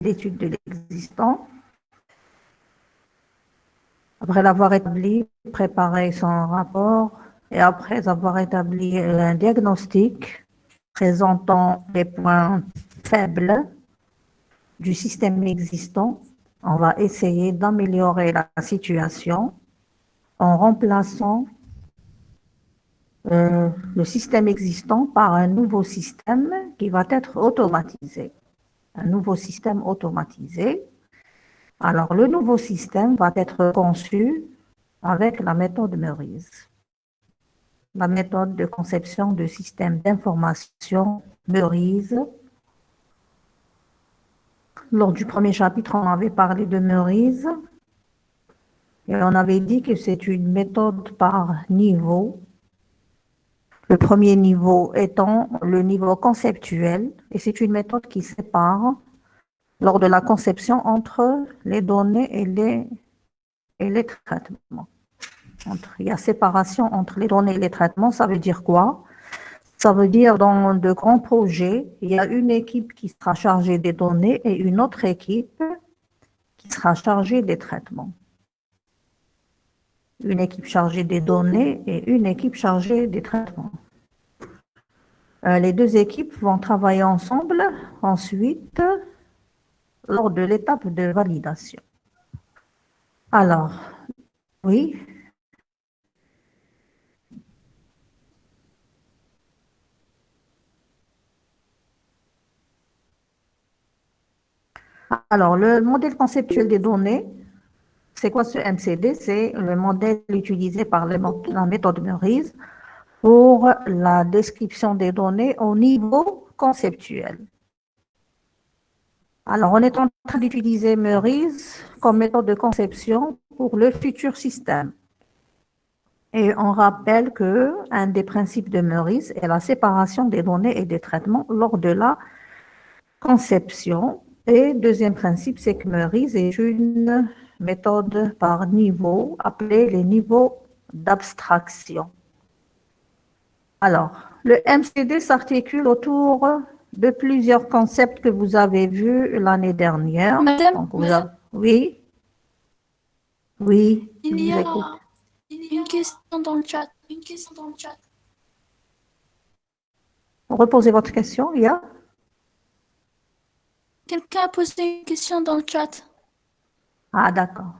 d'étude de l'existant. Après l'avoir établi, préparer son rapport et après avoir établi un diagnostic présentant les points faibles du système existant, on va essayer d'améliorer la situation en remplaçant le système existant par un nouveau système qui va être automatisé. Un nouveau système automatisé. Alors, le nouveau système va être conçu avec la méthode Meurize, la méthode de conception de système d'information Meurize. Lors du premier chapitre, on avait parlé de Meurize et on avait dit que c'est une méthode par niveau. Le premier niveau étant le niveau conceptuel et c'est une méthode qui sépare lors de la conception entre les données et les traitements. Il y a séparation entre les données et les traitements, ça veut dire quoi? Ça veut dire dans de grands projets, il y a une équipe qui sera chargée des données et une autre équipe qui sera chargée des traitements. Une équipe chargée des données et une équipe chargée des traitements. Les deux équipes vont travailler ensemble ensuite lors de l'étape de validation. Alors, oui. Alors, le modèle conceptuel des données, c'est quoi ce MCD? C'est le modèle utilisé par la méthode Meurize pour la description des données au niveau conceptuel. Alors, on est en train d'utiliser Meurize comme méthode de conception pour le futur système. Et on rappelle qu'un des principes de Meurize est la séparation des données et des traitements lors de la conception. Et deuxième principe, c'est que Meurize est une méthode par niveau, appelée les niveaux d'abstraction. Alors, le MCD s'articule autour de plusieurs concepts que vous avez vus l'année dernière. Madame, Donc, oui, oui, il je y vous a écoute. une question dans le chat. Reposez votre question, il y a? Quelqu'un a posé une question dans le chat. Ah, d'accord.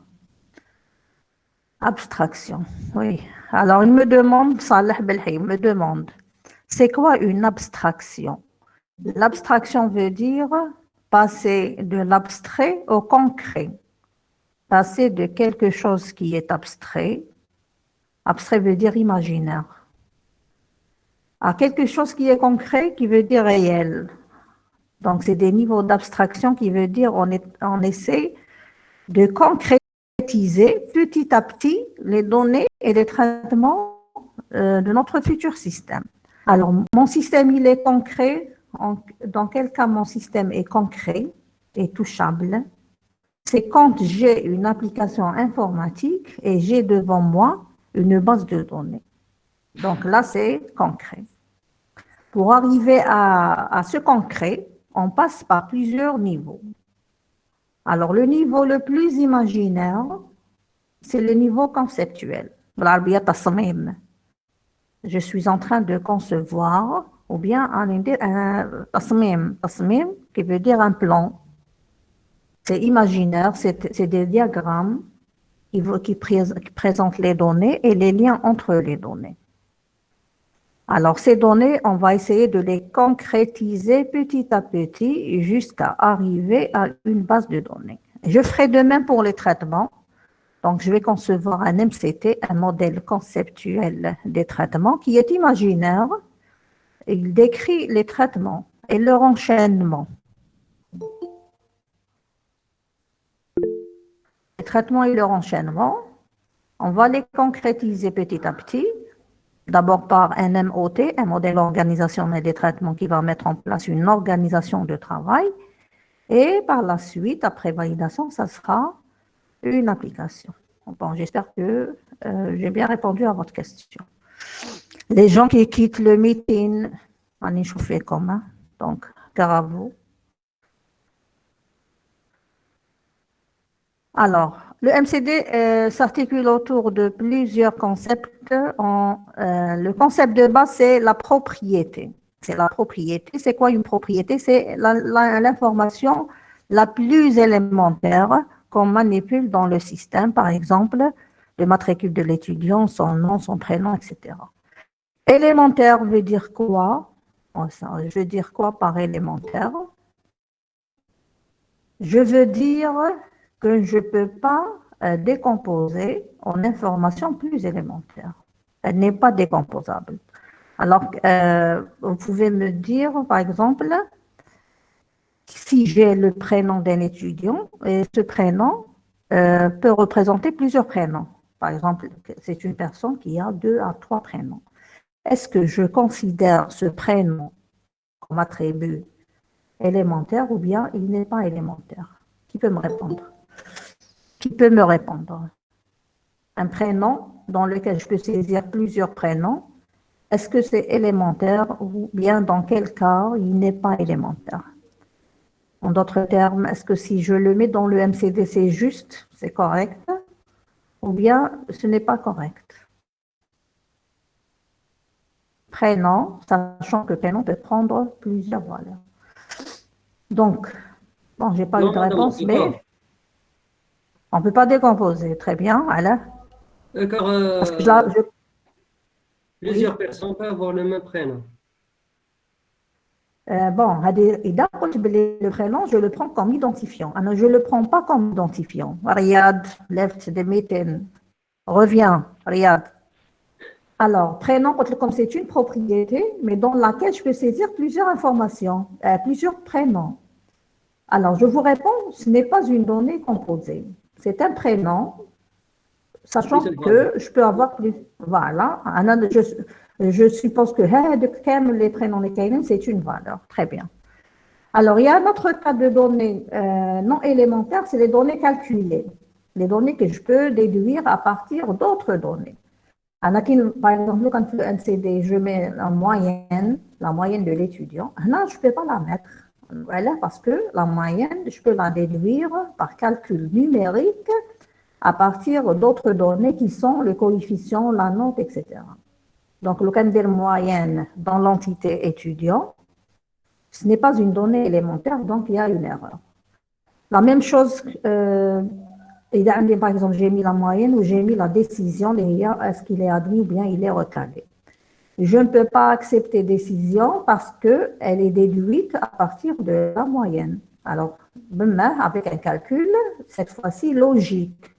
Abstraction, oui. Alors, il me demande, Salah Belhay, il me demande, c'est quoi une abstraction? L'abstraction veut dire passer de l'abstrait au concret. Passer de quelque chose qui est abstrait, abstrait veut dire imaginaire, à quelque chose qui est concret, qui veut dire réel. Donc, c'est des niveaux d'abstraction qui veut dire on essaie de concrétiser petit à petit les données et les traitements de notre futur système. Alors, mon système, il est concret. Dans quel cas mon système est concret et touchable? C'est quand j'ai une application informatique et j'ai devant moi une base de données. Donc là, c'est concret. Pour arriver à ce concret, on passe par plusieurs niveaux. Alors, le niveau le plus imaginaire, c'est le niveau conceptuel. Je suis en train de concevoir, ou bien un tasmim, qui veut dire un plan. C'est imaginaire, c'est des diagrammes qui présentent les données et les liens entre les données. Alors, ces données, on va essayer de les concrétiser petit à petit jusqu'à arriver à une base de données. Je ferai de même pour les traitements. Donc, je vais concevoir un MCT, un modèle conceptuel des traitements qui est imaginaire. Il décrit les traitements et leur enchaînement. Les traitements et leur enchaînement, on va les concrétiser petit à petit. D'abord par un MOT, un modèle organisationnel des traitements qui va mettre en place une organisation de travail. Et par la suite, après validation, ça sera une application. Bon, j'espère que j'ai bien répondu à votre question. Les gens qui quittent le meeting, on est chauffé comme, donc, car à vous. Alors, le MCD s'articule autour de plusieurs concepts. Le concept de base, c'est la propriété. C'est la propriété. C'est quoi une propriété? C'est l'information la plus élémentaire qu'on manipule dans le système. Par exemple, le matricule de l'étudiant, son nom, son prénom, etc. Élémentaire veut dire quoi? Je veux dire quoi par élémentaire? Je veux dire que je ne peux pas décomposer en information plus élémentaire. Elle n'est pas décomposable. Alors, vous pouvez me dire, par exemple, si j'ai le prénom d'un étudiant, et ce prénom peut représenter plusieurs prénoms. Par exemple, c'est une personne qui a 2 à 3 prénoms. Est-ce que je considère ce prénom comme attribut élémentaire ou bien il n'est pas élémentaire? Qui peut me répondre? Qui peut me répondre? Un prénom dans lequel je peux saisir plusieurs prénoms, est-ce que c'est élémentaire ou bien dans quel cas il n'est pas élémentaire? En d'autres termes, est-ce que si je le mets dans le MCD, c'est juste, c'est correct, ou bien ce n'est pas correct? Prénom, sachant que prénom peut prendre plusieurs valeurs. Donc, bon, j'ai pas eu de réponse, mais on ne peut pas décomposer. Très bien, Alain. Car Parce que là, plusieurs personnes peuvent avoir le même prénom. Bon, le prénom, je le prends comme identifiant. Je ne le prends pas comme identifiant. Riyad, left the meeting. Reviens, Riyad. Alors, prénom, comme c'est une propriété, mais dans laquelle je peux saisir plusieurs informations, plusieurs prénoms. Alors, je vous réponds, ce n'est pas une donnée composée. C'est un prénom, sachant que je peux avoir plus. Voilà. Je suppose que les prénoms c'est une valeur. Très bien. Alors, il y a un autre cas de données non élémentaires, c'est les données calculées. Les données que je peux déduire à partir d'autres données. Par exemple, quand je fais un CD, je mets la moyenne de l'étudiant. Là, je ne peux pas la mettre. Voilà, parce que la moyenne, je peux la déduire par calcul numérique à partir d'autres données qui sont le coefficient, la note, etc. Donc, le cas de moyenne dans l'entité étudiant, ce n'est pas une donnée élémentaire, donc il y a une erreur. La même chose, par exemple, j'ai mis la moyenne ou j'ai mis la décision, est-ce qu'il est admis ou bien il est recalé. Je ne peux pas accepter décision parce qu'elle est déduite à partir de la moyenne. Alors, même avec un calcul, cette fois-ci logique.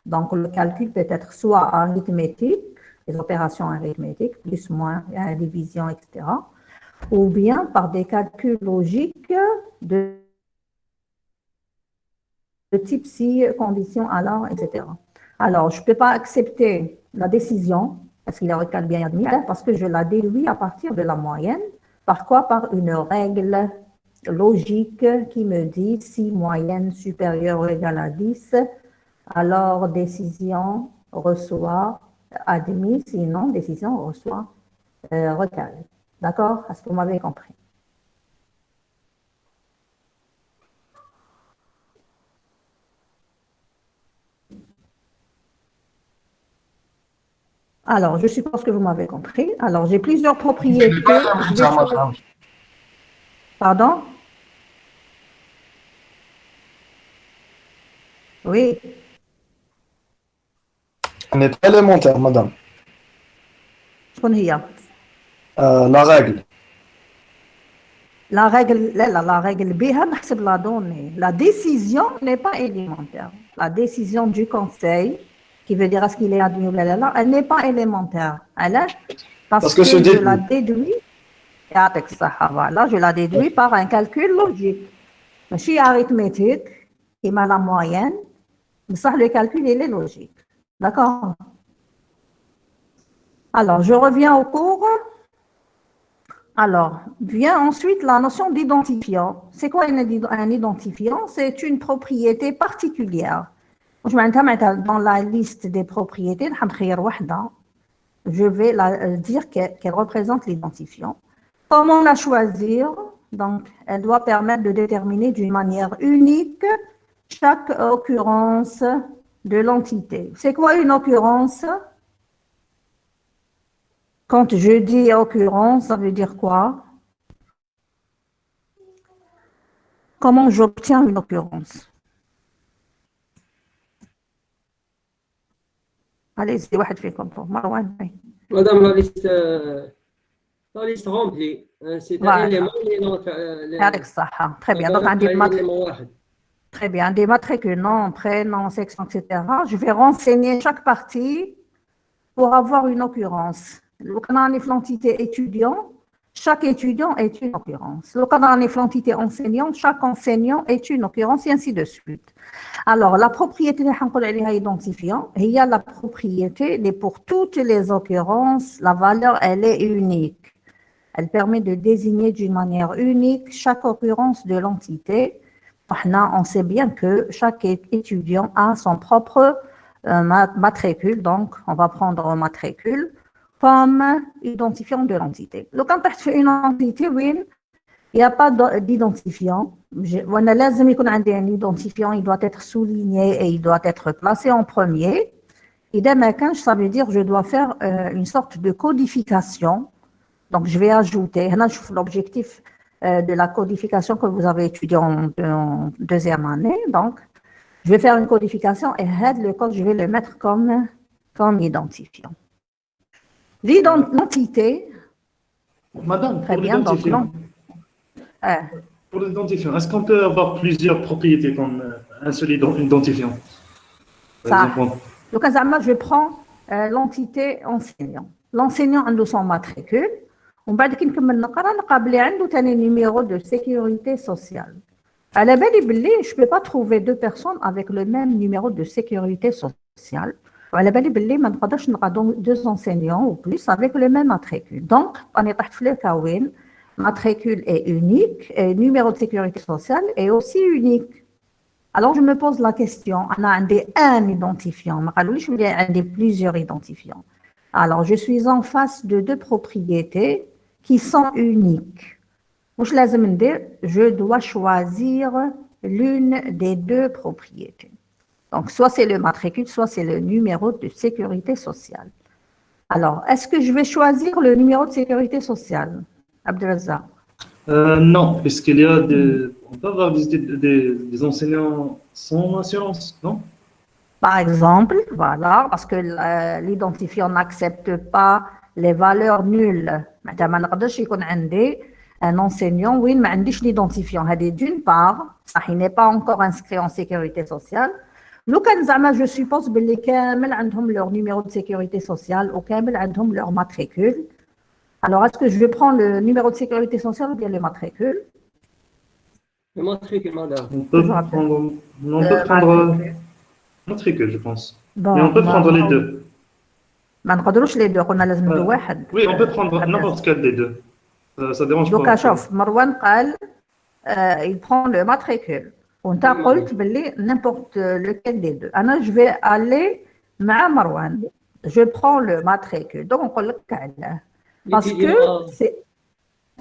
Donc, le calcul peut être soit arithmétique, les opérations arithmétiques, plus, moins, division, etc., ou bien par des calculs logiques de type si, condition, alors, etc. Alors, je ne peux pas accepter la décision, est-ce qu'il est recalé bien admis, parce que je la déduis à partir de la moyenne. Par quoi? Par une règle logique qui me dit si moyenne supérieure ou égale à 10, alors décision reçoit admis, sinon décision reçoit recalé. D'accord? Est-ce que vous m'avez compris? Alors, je suppose que vous m'avez compris. Alors, j'ai plusieurs propriétés. Pardon? Oui. Elle n'est pas élémentaire, madame. La règle. La règle B, la donnée. La décision n'est pas élémentaire. La décision du conseil, qui veut dire est-ce qu'il est admis ou là, elle n'est pas élémentaire. Parce que je la déduis. Voilà, je la déduis par un calcul logique. Je suis arithmétique, qui m'a la moyenne, mais ça, le calcul, il est logique. D'accord? Alors, je reviens au cours. Alors, vient ensuite la notion d'identifiant. C'est quoi un identifiant? C'est une propriété particulière. Dans la liste des propriétés, je vais dire qu'elle représente l'identifiant. Comment la choisir? Donc, elle doit permettre de déterminer d'une manière unique chaque occurrence de l'entité. C'est quoi une occurrence? Quand je dis occurrence, ça veut dire quoi? Comment j'obtiens une occurrence? Allez, c'est واحد فيكم مروان. Madame, la liste remplie. C'est un Voilà. élément, يعطيك الصحة. Très bien. Donc, عندي élément واحد. très bien. Des matricules, nom, prénom, section, etc. Je vais renseigner chaque partie pour avoir une occurrence. Quand on est l'entité étudiant, chaque étudiant est une occurrence. Quand on est l'entité enseignant, chaque enseignant est une occurrence, et ainsi de suite. Alors, la propriété identifiant, il y a la propriété, mais pour toutes les occurrences, la valeur, elle est unique. Elle permet de désigner d'une manière unique chaque occurrence de l'entité. On sait bien que chaque étudiant a son propre matricule, donc on va prendre matricule comme identifiant de l'entité. Donc, quand tu fais une entité, oui, il n'y a pas d'identifiant. Un identifiant, il doit être souligné et il doit être placé en premier. Et dès maintenant, ça veut dire que je dois faire une sorte de codification. Donc, je vais ajouter, l'objectif de la codification que vous avez étudié en deuxième année. Donc, je vais faire une codification et le code, je vais le mettre comme identifiant. L'identité. Madame, Très pour bien, donc l'identifiant, pour l'identifiant, est-ce qu'on peut avoir plusieurs propriétés comme un seul identifiant? Par exemple, Donc, je prends l'entité enseignant. L'enseignant a son matricule. ومن بعد كي نكمل نقرا نقابلي عنده ثاني numéro de sécurité sociale. على بالي باللي je peux pas trouver deux personnes avec le même numéro de sécurité sociale. وعلى بالي باللي ما نقدرش نلقى deux enseignants ou plus avec le même matricule. Donc راني طحت في الكاوين matricule est unique et numéro de sécurité sociale est aussi unique. Alors je me pose la question, on a un identifiant, ما قالوليش بلي عندي plusieurs identifiants. Alors je suis en face de deux propriétés qui sont uniques. Je dois choisir l'une des deux propriétés. Donc, soit c'est le matricule, soit c'est le numéro de sécurité sociale. Alors, est-ce que je vais choisir le numéro de sécurité sociale, Abdelazar? non, puisqu'il y a on peut avoir des enseignants sans assurance, non? Par exemple, voilà, parce que l'identifiant n'accepte pas les valeurs nulles. ما نقدرش يكون عندي un enseignant وين ما عنديش l'identifiant. هذه d'une part, il n'est pas encore inscrit en sécurité sociale. لو كان زعما je suppose باللي كامل عندهم leur numéro de sécurité sociale وكامل عندهم leur matricule. Alors, est-ce que je vais prendre le numéro de sécurité sociale ou bien le matricule? Le matricule, madame. On peut prendre matricule, je pense. Bon, Mais on peut prendre les deux. ما نقدروش les deux, قلنا لازم ندو واحد. Oui, on peut prendre n'importe quel des deux. Ça dérange Donc, pas. شوف مروان قال il prend le matricule. وانت قلت باللي n'importe lequel des deux. أنا je vais aller مع مروان. Je prends le matricule. Donc نقول لك علاه. Parce que c'est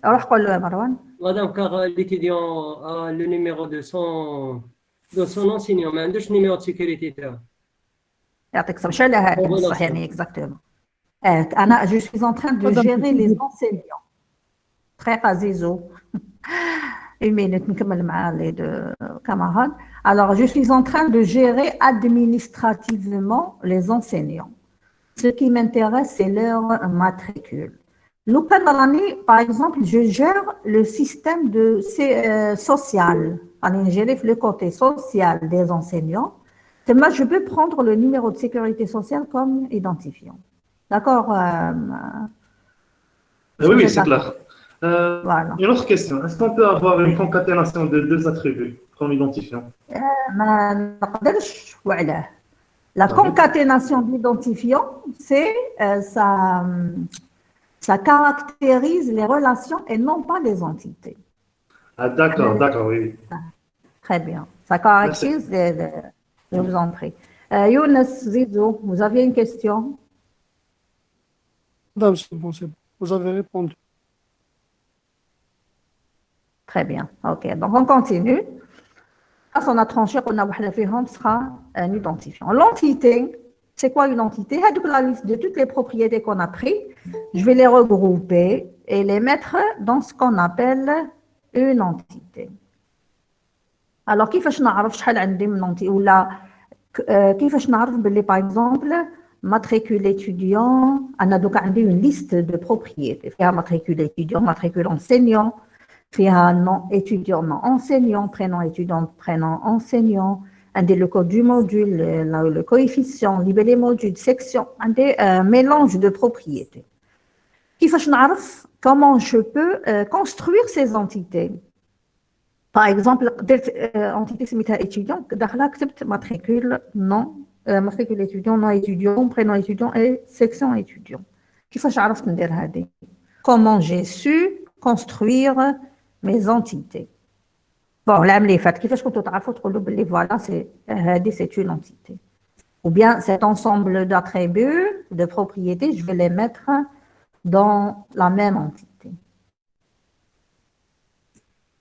روح قول له مروان. Madame, car l'étudiant a le numéro de son enseignant, mais un numéro de sécurité. يعطيك الصحة. مش على هذا بصح يعني exactement. أنا je suis en train de gérer les enseignants. Très Azizou. Une minute, نكمل مع les deux camarades. Alors, je suis en train de gérer administrativement les enseignants. Ce qui m'intéresse, c'est leur matricule. Par exemple, je gère le système social. Je gère le côté social des enseignants. Moi, je peux prendre le numéro de sécurité sociale comme identifiant. D'accord? Oui, c'est clair. Voilà. Une autre question. Est-ce qu'on peut avoir une concaténation de deux attributs comme identifiant? La concaténation d'identifiants, c'est ça caractérise les relations et non pas les entités. Ah, d'accord, oui. Très bien. Ça caractérise je vous en prie. Younes Zizou, vous aviez une question? Madame, c'est bon. Vous avez répondu. Très bien. OK. Donc, on continue. on a tranché qu'on a sera un identifiant. L'entité, c'est quoi une entité? La liste de toutes les propriétés qu'on a pris, je vais les regrouper et les mettre dans ce qu'on appelle une entité. Alors, كيفاش نعرف شحال عندي من entité ولا كيفاش نعرف باللي par exemple matricule étudiant انا دوك عندي une liste de propriétés فيها matricule étudiant, matricule enseignant, فيها nom étudiant, nom enseignant, prénom étudiant, prénom enseignant, عندي le code du module, le coefficient, libellé module, section, عندي mélange de propriétés. كيفاش نعرف comment je peux construire ces entités? Par exemple, entité سميتها étudiant, داخلها كتبت matricule, nom, matricule étudiant, nom étudiant, prénom étudiant et section étudiant. كيفاش عرفت ندير هذه? Comment j'ai su construire mes entités? Bon, العام اللي فات كيفاش كنتوا تعرفوا تقولوا باللي voilà c'est une entité. Ou bien cet ensemble d'attributs, de propriétés, je vais les mettre dans la même entité.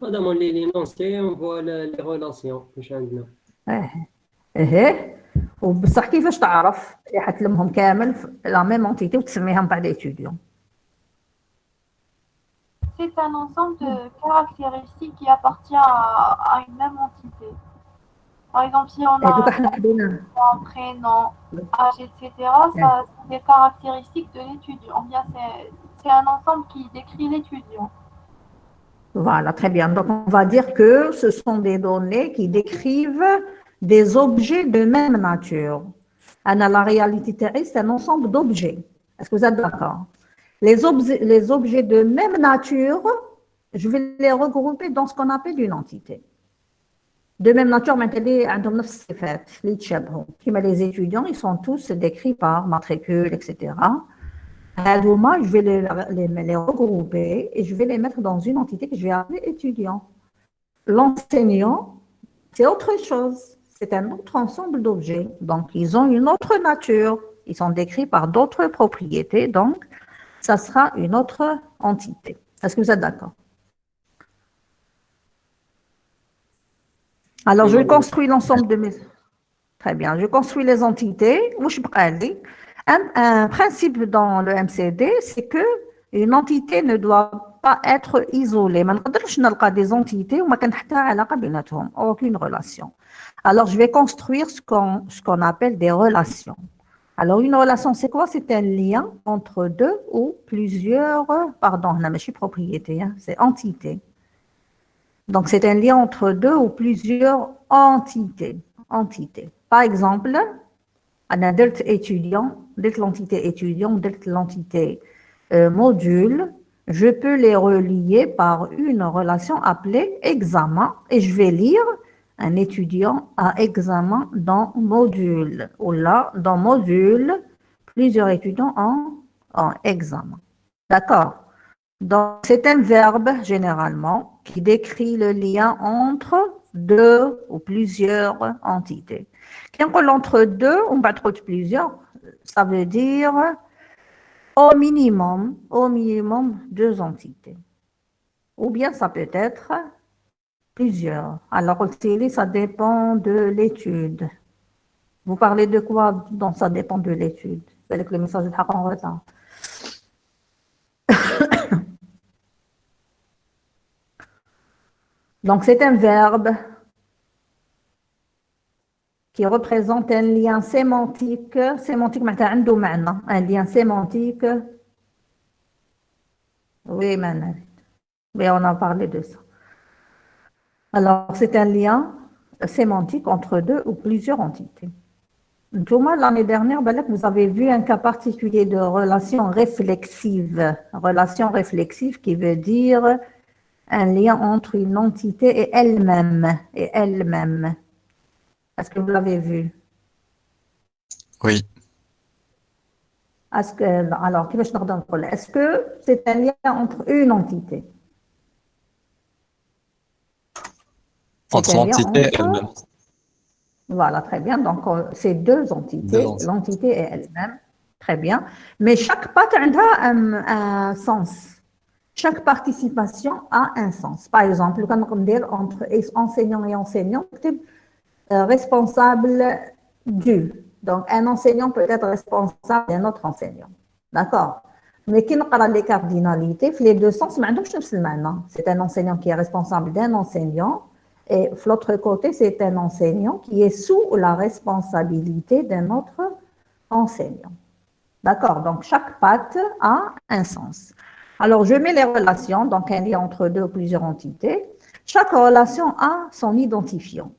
Madame, on lit l'énoncé, on voit les relations. مش عندنا. وبصح كيفاش تعرف حتلمهم كامل la même entité وتسميها من بعد étudiant. C'est un ensemble de caractéristiques qui appartient à une même entité. Par exemple, si on a un prénom, âge, etc., ça, c'est des caractéristiques de l'étudiant. Bien, c'est un ensemble qui décrit l'étudiant. Voilà, très bien. Donc, on va dire que ce sont des données qui décrivent des objets de même nature. La réalité terrestre, c'est un ensemble d'objets. Est-ce que vous êtes d'accord? Les objets de même nature, je vais les regrouper dans ce qu'on appelle une entité. De même nature, maintenant, comme les étudiants, ils sont tous décrits par matricule, etc. Je vais les regrouper et je vais les mettre dans une entité que je vais appeler étudiant. L'enseignant, c'est autre chose. C'est un autre ensemble d'objets. Donc, ils ont une autre nature. Ils sont décrits par d'autres propriétés. Donc, ça sera une autre entité. Est-ce que vous êtes d'accord? Alors, je construis l'ensemble de mes... Très bien. Je construis les entités. Un principe dans le MCD, c'est que une entité ne doit pas être isolée. ما نقدرش نلقى des entités وما كان حتى علاقة بيناتهم, aucune relation. Alors, je vais construire ce qu'on appelle des relations. Alors, une relation, c'est quoi? C'est un lien entre deux ou plusieurs, pardon, je suis propriété, hein, c'est entité. Donc, c'est un lien entre deux ou plusieurs entités. Par exemple, on a dit étudiant, dit l'entité étudiant, dit l'entité module, je peux les relier par une relation appelée examen et je vais lire un étudiant à examen dans module, ou là, dans module, plusieurs étudiants en examen. D'accord? Donc, c'est un verbe, généralement, qui décrit le lien entre deux ou plusieurs entités. Quand on parle entre deux, on va trouver plusieurs, ça veut dire au minimum deux entités. Ou bien ça peut être plusieurs. Alors, ça dépend de l'étude. Vous parlez de quoi dans ça dépend de l'étude? C'est avec le message de en retard. Donc, c'est un verbe qui représente un lien sémantique. Sémantique, un lien sémantique. Oui, mais on a parlé de ça. Alors, c'est un lien sémantique entre deux ou plusieurs entités. Thomas, l'année dernière, vous avez vu un cas particulier de relation réflexive. Relation réflexive qui veut dire un lien entre une entité et elle-même. Est-ce que vous l'avez vu? Oui. Est-ce que c'est un lien entre une entité? Entre l'entité et elle-même. Voilà, très bien. Donc, c'est deux entités, l'entité et elle-même. Très bien. Mais chaque patte a un sens. Chaque participation a un sens. Par exemple, quand on dit entre enseignant et enseignant, responsable du. Donc, un enseignant peut être responsable d'un autre enseignant. D'accord? Mais qui n'a les cardinalités, les deux sens, c'est un enseignant qui est responsable d'un enseignant, et de l'autre côté, c'est un enseignant qui est sous la responsabilité d'un autre enseignant. D'accord? Donc, chaque patte a un sens. Alors, je mets les relations, donc un lien entre deux ou plusieurs entités. Chaque relation a son identifiant.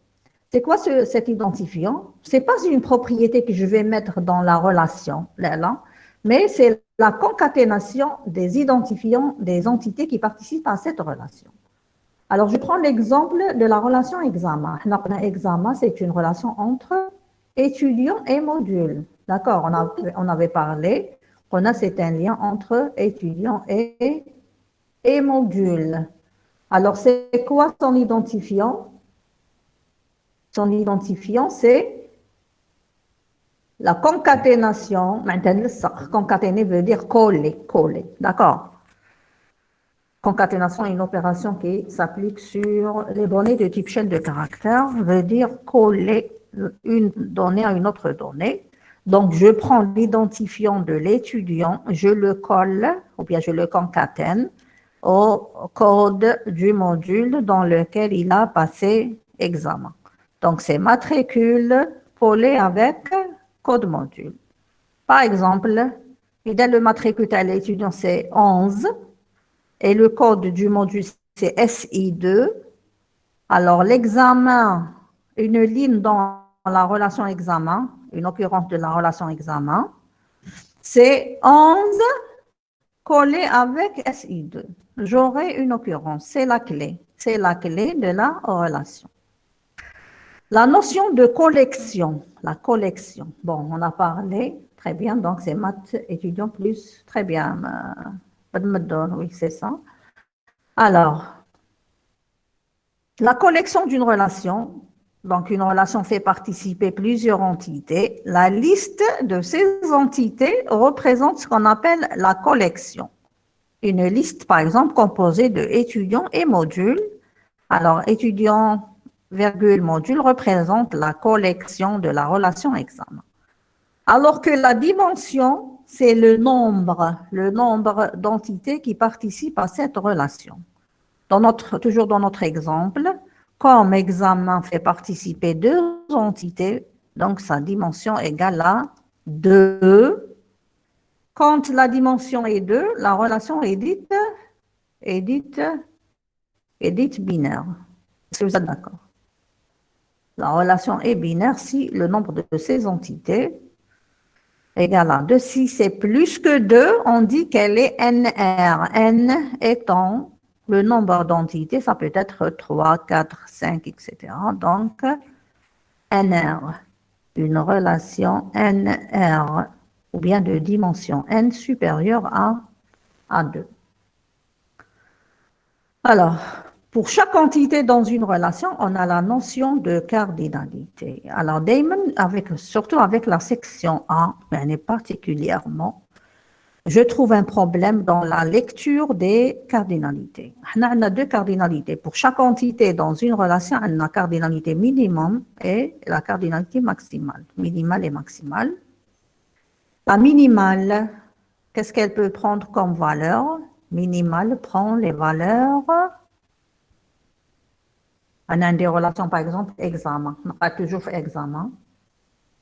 C'est quoi cet identifiant? Ce n'est pas une propriété que je vais mettre dans la relation, là, mais c'est la concaténation des identifiants des entités qui participent à cette relation. Alors, je prends l'exemple de la relation examen. Examen, c'est une relation entre étudiant et module. D'accord? On avait parlé c'est un lien entre étudiant et module. Alors, c'est quoi son identifiant? Son identifiant, c'est la concaténation. Maintenant, concaténer veut dire coller. D'accord? Concaténation est une opération qui s'applique sur les données de type chaîne de caractères, veut dire coller une donnée à une autre donnée. Donc, je prends l'identifiant de l'étudiant, je le colle, ou bien je le concatène au code du module dans lequel il a passé examen. Donc, c'est matricule collé avec code module. Par exemple, le matricule à l'étudiant, c'est 11, et le code du module, c'est SI2. Alors, l'examen, une ligne dans la relation examen, une occurrence de la relation examen, c'est 11 collé avec SI2. J'aurai une occurrence, c'est la clé de la relation. La notion de collection, la collection, bon, on a parlé, très bien, donc c'est maths étudiant plus, très bien, oui, c'est ça. Alors, la collection d'une relation, donc une relation fait participer plusieurs entités, la liste de ces entités représente ce qu'on appelle la collection. Une liste, par exemple, composée de étudiants et modules. Alors, étudiants, virgule, module représente la collection de la relation examen. Alors que la dimension, c'est le nombre d'entités qui participent à cette relation. Toujours dans notre exemple, comme examen fait participer 2 entités, donc sa dimension égale à 2. Quand la dimension est 2, la relation est dite binaire. Est-ce que vous êtes d'accord? La relation est binaire si le nombre de ces entités égale à 2. Si c'est plus que 2, on dit qu'elle est NR. N étant le nombre d'entités, ça peut être 3, 4, 5, etc. Donc, NR, une relation NR, ou bien de dimension N supérieure à 2. Alors, pour chaque entité dans une relation, on a la notion de cardinalité. Alors, Damon, surtout avec la section A, mais particulièrement, je trouve un problème dans la lecture des cardinalités. On a 2 cardinalités. Pour chaque entité dans une relation, on a la cardinalité minimum et la cardinalité maximale. Minimale et maximale. La minimale, qu'est-ce qu'elle peut prendre comme valeur? Minimale prend les valeurs. On a des relations, par exemple, examen. On a toujours fait examen.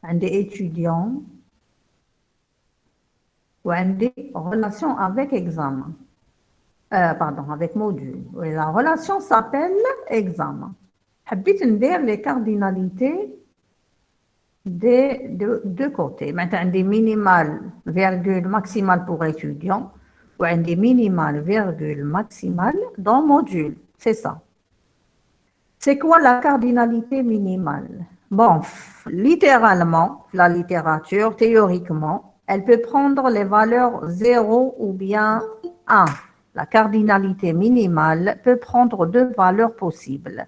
On a des étudiants. Ou un des relations avec examen. Avec module. Et la relation s'appelle examen. J'habite dire les cardinalités des deux côtés. Maintenant, des minimales, virgule maximale pour étudiant, ou un des minimales, virgule maximale dans module. C'est ça. C'est quoi la cardinalité minimale? Bon, littéralement, la littérature, théoriquement, elle peut prendre les valeurs 0 ou bien 1. La cardinalité minimale peut prendre 2 valeurs possibles.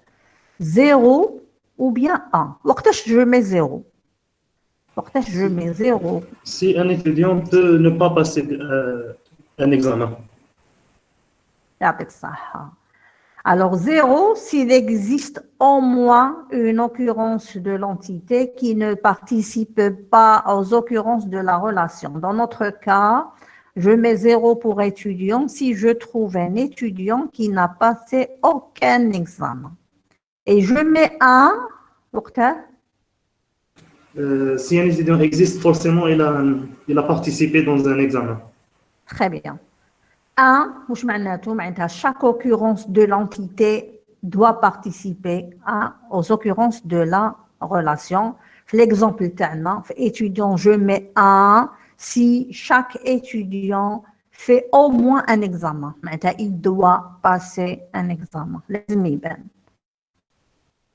0 ou bien 1. Je mets 0. Je mets 0. Si un étudiant peut ne pas passer un examen. يعطيك الصحة. Alors, 0, s'il existe au moins une occurrence de l'entité qui ne participe pas aux occurrences de la relation. Dans notre cas, je mets 0 pour étudiant si je trouve un étudiant qui n'a passé aucun examen. Et je mets 1, Si un étudiant existe, forcément, il a participé dans un examen. Très bien. 1, chaque occurrence de l'entité doit participer aux occurrences de la relation. L'exemple étudiant, je mets 1 si chaque étudiant fait au moins un examen. Il doit passer un examen.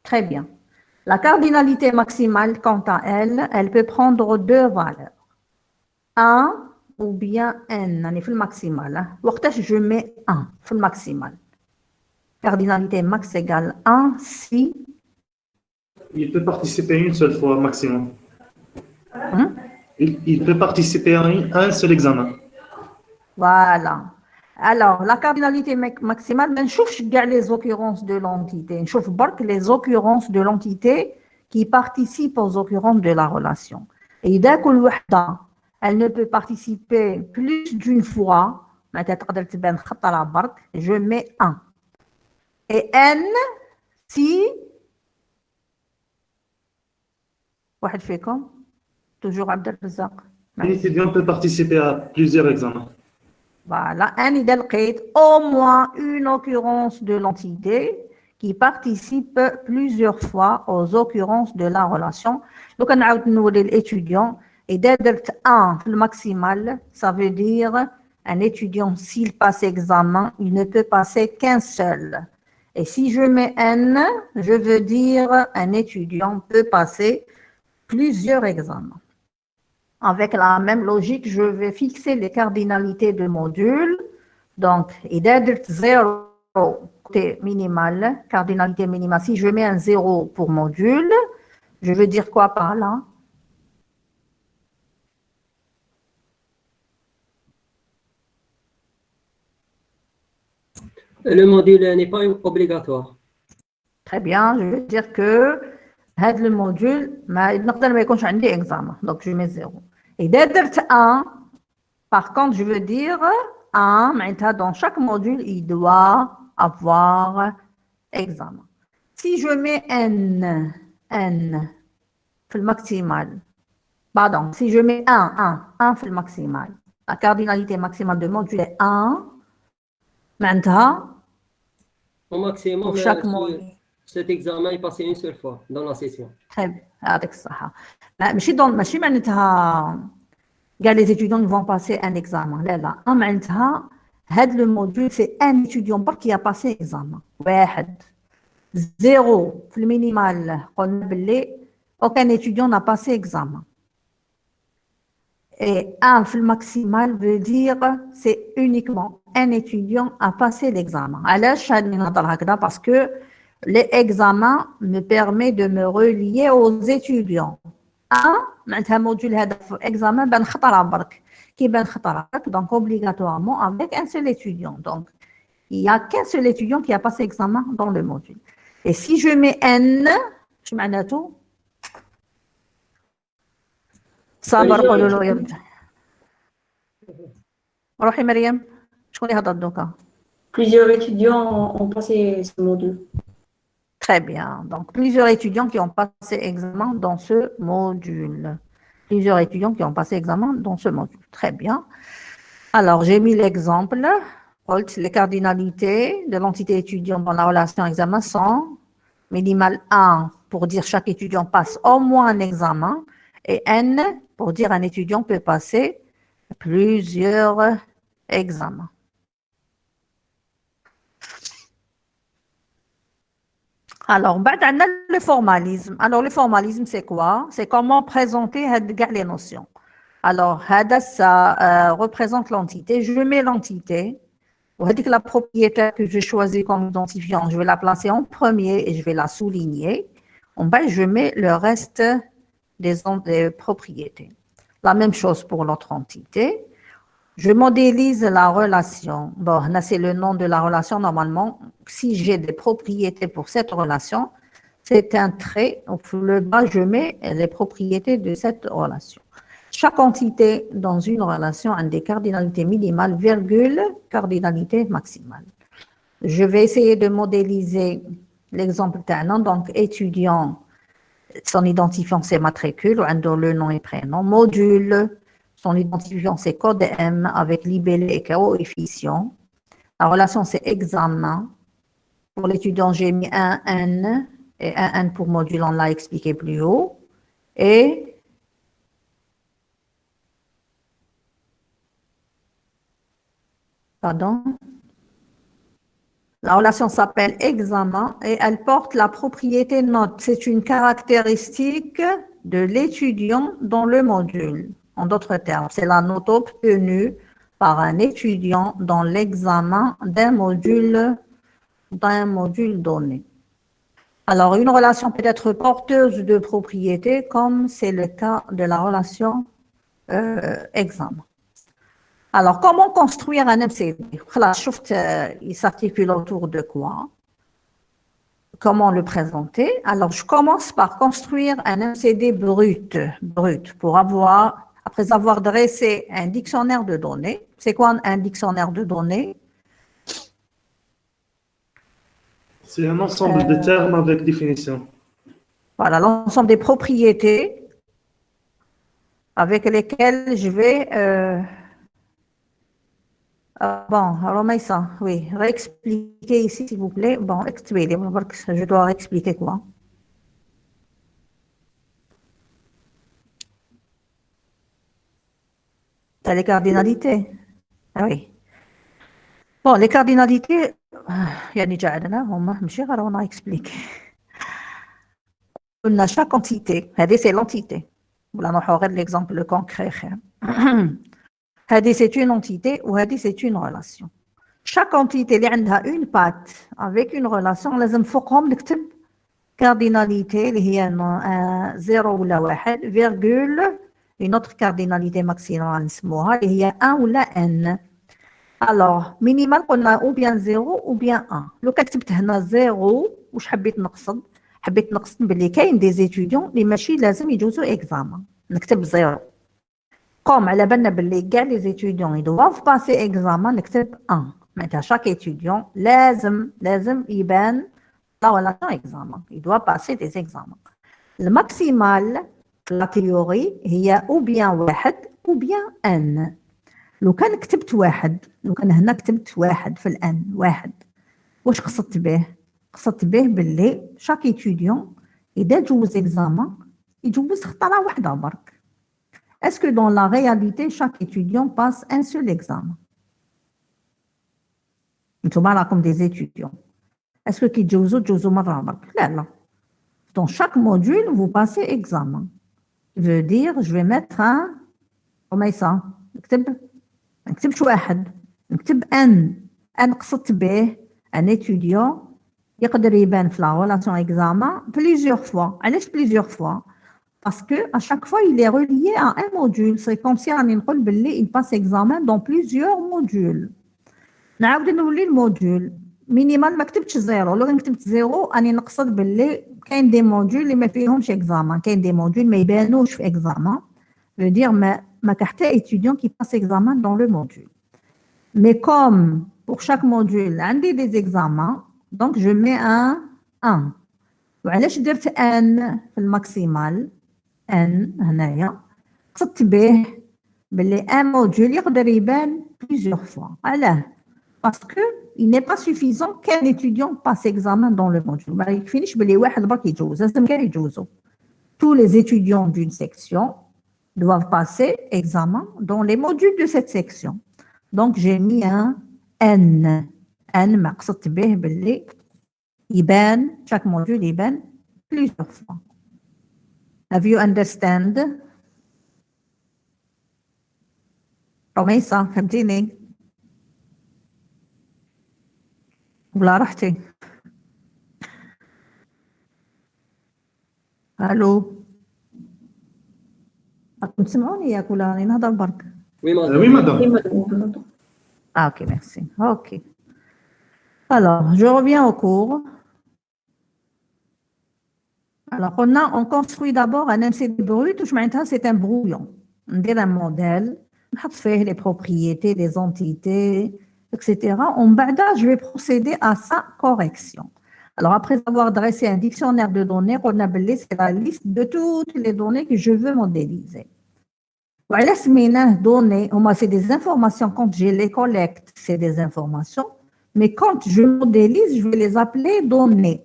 Très bien. La cardinalité maximale, quant à elle, elle peut prendre deux valeurs. 1 ou bien n, يعني في الماكسيمال. وقتاش je mets 1 في الماكسيمال. Cardinalité max égale 1 si il peut participer une seule fois maximum. Il peut participer à un seul examen. Voilà. Alors, la cardinalité maximale, je ne regarde les occurrences de l'entité. Je regarde les occurrences de l'entité qui participent aux occurrences de la relation. Et dès que elle ne peut participer plus d'une fois, je mets 1. Et n, si, toujours Abdelrazak. Un étudiant peut participer à plusieurs examens. Voilà, n idalqait au moins une occurrence de l'entité qui participe plusieurs fois aux occurrences de la relation. Donc, on a l'étudiant. Et d'être 1 le maximal, ça veut dire un étudiant, s'il passe examen, il ne peut passer qu'un seul. Et si je mets n, je veux dire un étudiant peut passer plusieurs examens. Avec la même logique, je vais fixer les cardinalités de module. Donc, et d'être 0 côté minimal, cardinalité minimale, si je mets un 0 pour module, je veux dire quoi par là? Le module n'est pas obligatoire. Très bien, je veux dire que le module, il ne peut pas avoir examen, donc je mets 0. Et d'être 1, par contre, je veux dire 1, dans chaque module, il doit avoir examen. Si je mets n, le maximal, pardon, si je mets 1 le maximal, la cardinalité maximale de module est 1, au maximum, pour chaque module. Cet examen est passé une seule fois dans la session. Très bien, avec ça. ماشي معناتها كاع les étudiants vont passer un examen. لا معناتها هذا le module c'est un étudiant برك qui a passé examen. واحد. 0 في المينيمال قلنا باللي aucun étudiant n'a passé examen. Et 1 في الماكسيمال veut dire c'est uniquement un étudiant a passé l'examen. علاش هاد نهضر هكذا parce que les examens me permet de me relier aux étudiants. معناتها module هذا في examen بان خطرة برك كي بان خطرة donc obligatoirement avec un seul étudiant. Donc il n'y a qu'un seul étudiant qui a passé examen dans le module. Et si je mets n, شو معناته؟ صابر قولوا له يرجع. روحي مريم شكون اللي هضر دوكا؟ Plusieurs étudiants ont passé ce module. Très bien. Donc, plusieurs étudiants qui ont passé examen dans ce module. Plusieurs étudiants qui ont passé examen dans ce module. Très bien. Alors, j'ai mis l'exemple. Les cardinalités de l'entité étudiant dans la relation examen sont minimal 1 pour dire chaque étudiant passe au moins un examen et n pour dire un étudiant peut passer plusieurs examens. Alors, le formalisme. Alors, le formalisme, c'est quoi? C'est comment présenter les notions. Alors, ça représente l'entité. Je mets l'entité. La propriété que j'ai choisie comme identifiant, je vais la placer en premier et je vais la souligner. En bas, je mets le reste des propriétés. La même chose pour l'autre entité. Je modélise la relation. Bon, là, c'est le nom de la relation. Normalement, si j'ai des propriétés pour cette relation, c'est un trait. Au le bas, je mets les propriétés de cette relation. Chaque entité dans une relation a des cardinalités minimales, virgule, cardinalité maximale. Je vais essayer de modéliser l'exemple d'un an. Donc, étudiant, son identifiant, c'est matricule, le nom et prénom. Module, son identifiant, c'est code M avec libellé et coefficient. La relation, c'est examen. Pour l'étudiant, j'ai mis un N et un N pour module, on l'a expliqué plus haut. Et pardon. La relation s'appelle examen et elle porte la propriété note. C'est une caractéristique de l'étudiant dans le module. En d'autres termes, c'est la note obtenue par un étudiant dans l'examen d'un module donné. Alors, une relation peut être porteuse de propriétés comme c'est le cas de la relation examen. Alors, comment construire un MCD? Il s'articule autour de quoi? Comment le présenter? Alors, je commence par construire un MCD brut, pour avoir, après avoir dressé un dictionnaire de données. C'est quoi un dictionnaire de données? C'est un ensemble de termes avec définition. Voilà, l'ensemble des propriétés avec lesquelles je vais... bon, Romaïssa, oui, réexpliquez ici, s'il vous plaît. Bon, expliquez, je dois expliquer quoi? T'as les cardinalités. Ah oui. Bon, les cardinalités, يعني جا عندنا هما ماشي غير on a expliqué. On a chaque entité, c'est l'entité. Voilà, on va l'exemple concret. C'est une entité ou c'est une relation. Chaque entité elle a une patte avec une relation, لازم فوقهم نكتب cardinalité اللي هي 0 ولا 1 virgule une autre cardinalité maximale نسموها اللي هي 1 ولا n. Alors minimal قلنا ou bien 0 ou bien 1. لو كتبت هنا 0 واش حبيت نقصد؟ حبيت نقصد باللي كاين دي زيتيديون اللي ماشي لازم يجوزوا اكزامان نكتب 0. قوم على بالنا باللي كاع لي زيتيديون يدوف باسي اكزامان نكتب 1. معناتها شاك ايتيديون لازم يبان لا relation examen. Il doit passer des examens. Le maximal, la théorie, هي ou bien واحد ou bien n. لو كان كتبت واحد، لو كان هنا كتبت واحد في الان واحد، واش قصدت به؟ قصدت به باللي شاك ايتيديون إذا جوز examen يجوز خطرة واحدة برك. Est-ce que dans la réalité, chaque étudiant passe un seul examen? نتوما راكم des étudiants. Est-ce que كيتجوزوا مرة برك؟ لا. Dans chaque module, vous passez examen. Je veux dire, je vais mettre un Romaïssa. نكتبش واحد، نكتب ان قصدت به ان étudiant يقدر يبان في la relation examen plusieurs fois. علاش plusieurs fois? Parce que à chaque fois il est relié à un module. C'est comme si راني نقول باللي il passe examen dans plusieurs modules. نعاود نولي الموديول مينيمال ما كتبتش زيرو. لو كتبت زيرو راني نقصد باللي كاين دي موديول اللي ما فيهمش اكزامان، كاين دي موديول ما يبانوش في اكزامان. veut dire ما كحتى étudiant qui passe examen dans le module. Mais comme pour chaque module عندي des examens, donc je mets un 1. وعلاش درت ان في الماكسيمال ان هنايا؟ قصدت به باللي ان موديول يقدر يبان plusieurs fois. علاه؟ Parce qu'il n'est pas suffisant qu'un étudiant passe examen dans le module. ما يكفينيش باللي واحد برك يجوز، لازم كاع يجوزوا. Tous les étudiants d'une section doivent passer examen dans les modules de cette section. Donc j'ai mis un n. n ما قصدت به باللي يبان chaque module يبان plusieurs fois. Have you understand? رميسة فهمتيني؟ ولا رحتي؟ الو راكم تسمعوني ياك ولا راني نهضر برك؟ Oui, madame. Oui, madame. Oui, madame, on vous entend. Ah, ok, merci. Ok. Alors, je reviens au cours. Alors, on construit d'abord un MCD brut, c'est un brouillon. On dit un modèle, on fait les propriétés des entités, etc. Je vais procéder à sa correction. Alors, après avoir dressé un dictionnaire de données, on a c'est la liste de toutes les données que je veux modéliser. Voilà, ces données, c'est des informations, quand je les collecte, c'est des informations, mais quand je modélise, je vais les appeler données.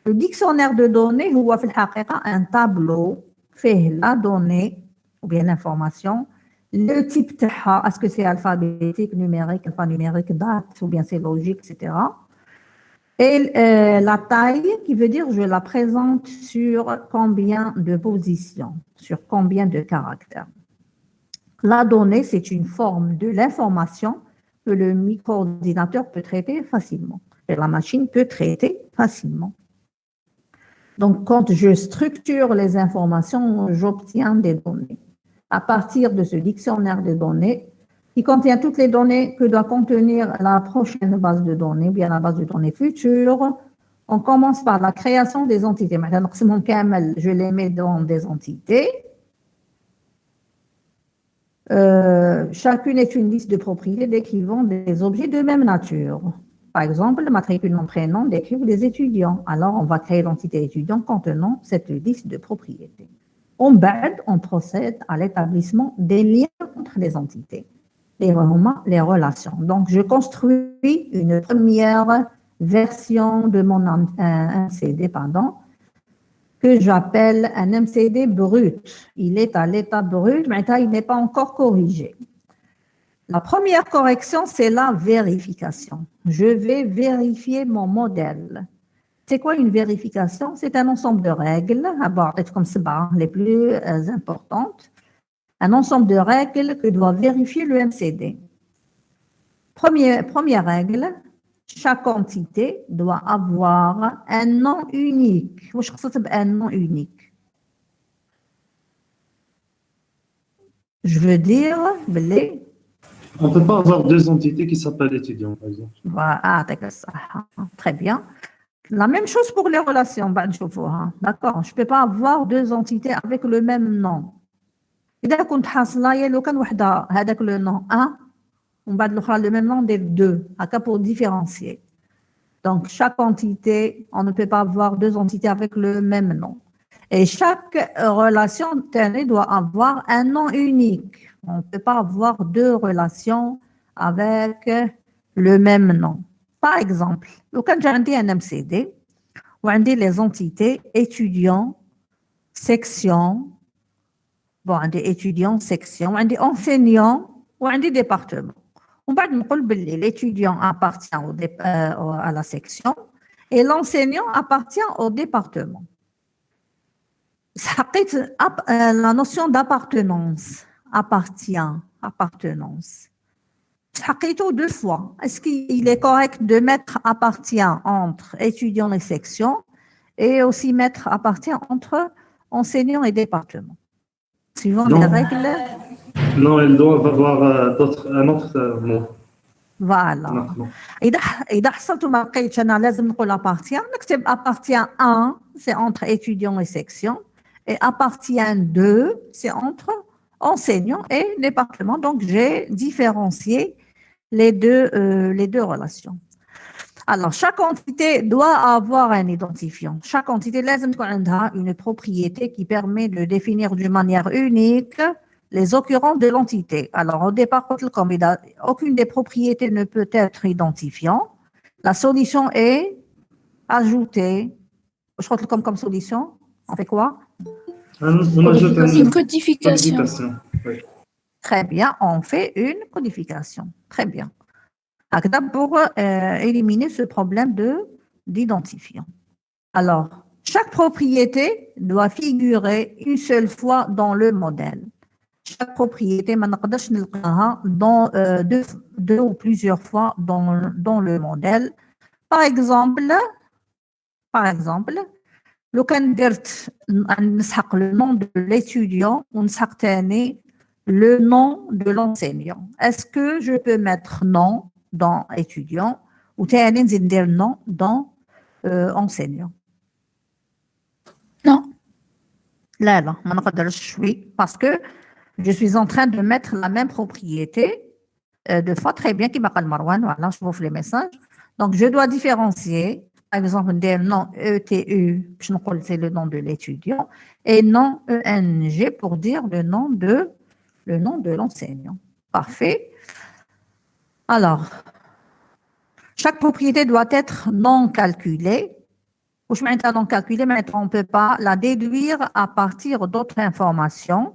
Le dictionnaire de données, هو في الحقيقة un tableau fait la donnée ou bien l'information, le type تاعها, est-ce que c'est alphabétique, numérique, alphanumérique, date, ou bien c'est logique, etc. Et la taille, qui veut dire je la présente sur combien de positions, sur combien de caractères. La donnée, c'est une forme de l'information que le micro-ordinateur peut traiter facilement, et la machine peut traiter facilement. Donc, quand je structure les informations, j'obtiens des données. À partir de ce dictionnaire de données, qui contient toutes les données que doit contenir la prochaine base de données, bien la base de données future, on commence par la création des entités. Maintenant, je les mets dans des entités. Chacune est une liste de propriétés décrivant des objets de même nature. Par exemple, matricule, nom, prénom décrivent les étudiants. Alors, on va créer l'entité étudiant contenant cette liste de propriétés. On procède à l'établissement des liens entre les entités, les relations. Donc, je construis une première version de mon MCD, que j'appelle un MCD brut. Il est à l'état brut, mais il n'est pas encore corrigé. La première correction, c'est la vérification. Je vais vérifier mon modèle. C'est quoi une vérification? C'est un ensemble de règles, comme les plus importantes. Un ensemble de règles que doit vérifier le MCD. Première règle, chaque entité doit avoir un nom unique. Je veux un nom unique. Je veux dire, on ne peut pas avoir deux entités qui s'appellent étudiants, par exemple. Voilà, très bien. La même chose pour les relations, d'accord. Je ne peux pas avoir deux entités avec le même nom. إذا كنت حاصلة لو كان وحدة هذاك le nom 1 ومن بعد الأخرى le même nom des deux, pour différencier. Donc, chaque entité, on ne peut pas avoir deux entités avec le même nom. Et chaque relation doit avoir un nom unique. On ne peut pas avoir deux relations avec le même nom. Par exemple, quand j'ai un MCD, où on dit les entités étudiants, section, bon, on dit étudiants, section, on dit enseignants, ou on dit département. On va dire l'étudiant appartient à la section et l'enseignant appartient au département. La notion d'appartenance, appartenance. Deux fois. Est-ce qu'il est correct de mettre appartient entre étudiants et section et aussi mettre appartient entre enseignants et département? Suivant les règles. Non, elles doivent avoir un autre mot. Voilà. إذا حصلت ما لقيتش أنا لازم نقول appartient. نكتب appartient 1, c'est entre étudiants et section. Et appartient 2, c'est entre enseignants et département. Donc, j'ai différencié les deux relations. Alors, chaque entité doit avoir un identifiant. Chaque entité a une propriété qui permet de définir d'une manière unique les occurrences de l'entité. Alors, au départ, aucune des propriétés ne peut être identifiant. La solution est ajoutée. Je crois que comme solution, on fait quoi? On ajoute une codification. Oui. Très bien, on fait une codification. Très bien. Pour éliminer ce problème d'identifiant. Alors, chaque propriété doit figurer une seule fois dans le modèle. Chaque propriété, dans deux ou plusieurs fois dans le modèle. Par exemple, لو كان درت نسحق le nom de l'étudiant ونسحق ثاني le nom de l'enseignant. Est-ce que je peux mettre nom dans étudiant ou تاني نزيد ندير nom dans enseignant? Non. لا ما نقدرش oui parce que je suis en train de mettre la même propriété de fois très bien كما قال مروان voilà je vous fais les messages donc je dois différencier par exemple ندير nom ETU باش نقول c'est le nom de l'étudiant et nom ENG pour dire le nom de l'enseignant. Parfait. Alors, chaque propriété doit être non calculée. Ou je m'entends non calculée, mais on ne peut pas la déduire à partir d'autres informations.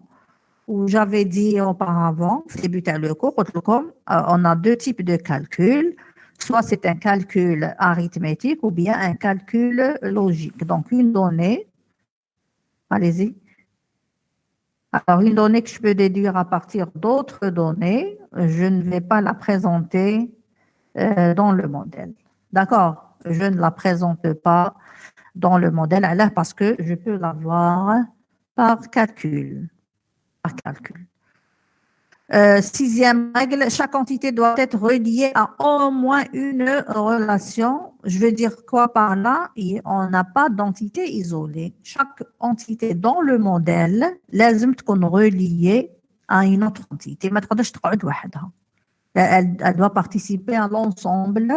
Où j'avais dit auparavant, débuter le cours, on a deux types de calculs. Soit c'est un calcul arithmétique ou bien un calcul logique. Donc, une donnée, allez-y. Alors, une donnée que je peux déduire à partir d'autres données, je ne vais pas la présenter dans le modèle. D'accord? Je ne la présente pas dans le modèle alors parce que je peux l'avoir par calcul. Sixième règle, chaque entité doit être reliée à au moins une relation. Je veux dire quoi par là? On n'a pas d'entité isolée. Chaque entité dans le modèle لازم تكون reliée à une autre entité. ما تقدرش تقعد وحدها. Elle doit participer à l'ensemble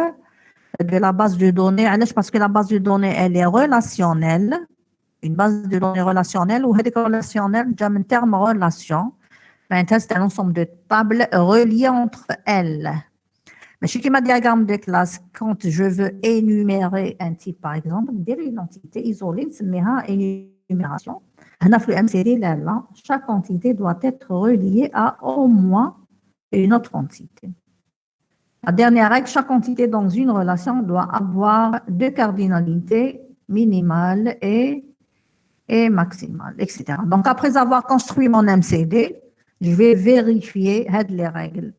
de la base de données. علاش؟ parce que la base de données elle est relationnelle. Une base de données relationnelle ou هذيك relationnelle جا من terme relation. C'est un ensemble de tables reliées entre elles. Mais chez ma diagramme de classe, quand je veux énumérer un type, par exemple, une entité isolée, c'est énumération. Chaque entité doit être reliée à au moins une autre entité. La dernière règle, chaque entité dans une relation doit avoir deux cardinalités minimales et maximales, etc. Donc, après avoir construit mon MCD, je vais vérifier les règles.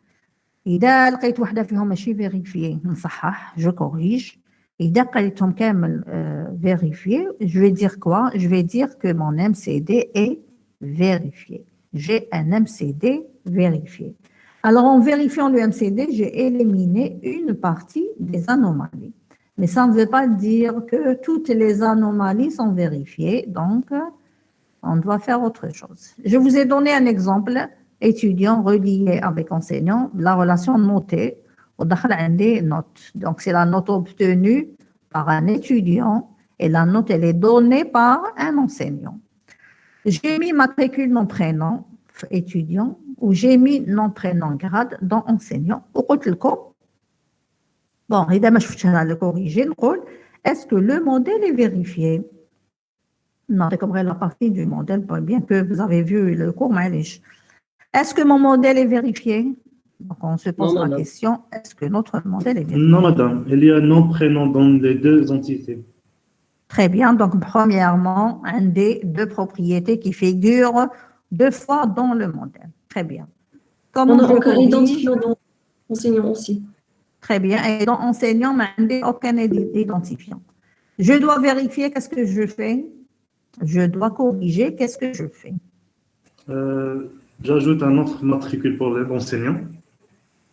إذا لقيت واحدة فيهم ماشي vérifier نصحح je corrige. إذا لقيتهم كامل vérifier je vais dire quoi? Je vais dire que mon MCD est vérifié. J'ai un MCD vérifié. Alors en vérifiant le MCD, j'ai éliminé une partie des anomalies. Mais ça ne veut pas dire que toutes les anomalies sont vérifiées. Donc, on doit faire autre chose. Je vous ai donné un exemple, étudiant relié avec enseignant, la relation notée, au des notes. Donc, c'est la note obtenue par un étudiant et la note, elle est donnée par un enseignant. J'ai mis matricule, nom, prénom, étudiant, ou j'ai mis nom, prénom, grade dans enseignant. Bon, je vais corriger, est-ce que le modèle est vérifié? Non, c'est comme la partie du modèle, bien que vous avez vu le cours, mais est-ce que mon modèle est vérifié? Donc, on se pose la question, est-ce que notre modèle est vérifié? Non, madame, il y a nom, prénom dans les deux entités. Très bien, donc premièrement, un des deux propriétés qui figurent deux fois dans le modèle. Très bien. On a aucun identifiant dans enseignant aussi. Très bien, et dans enseignant, mais aucun identifiant. Je dois vérifier, qu'est-ce que je fais? Je dois corriger, qu'est-ce que je fais? J'ajoute un autre matricule pour l'enseignant.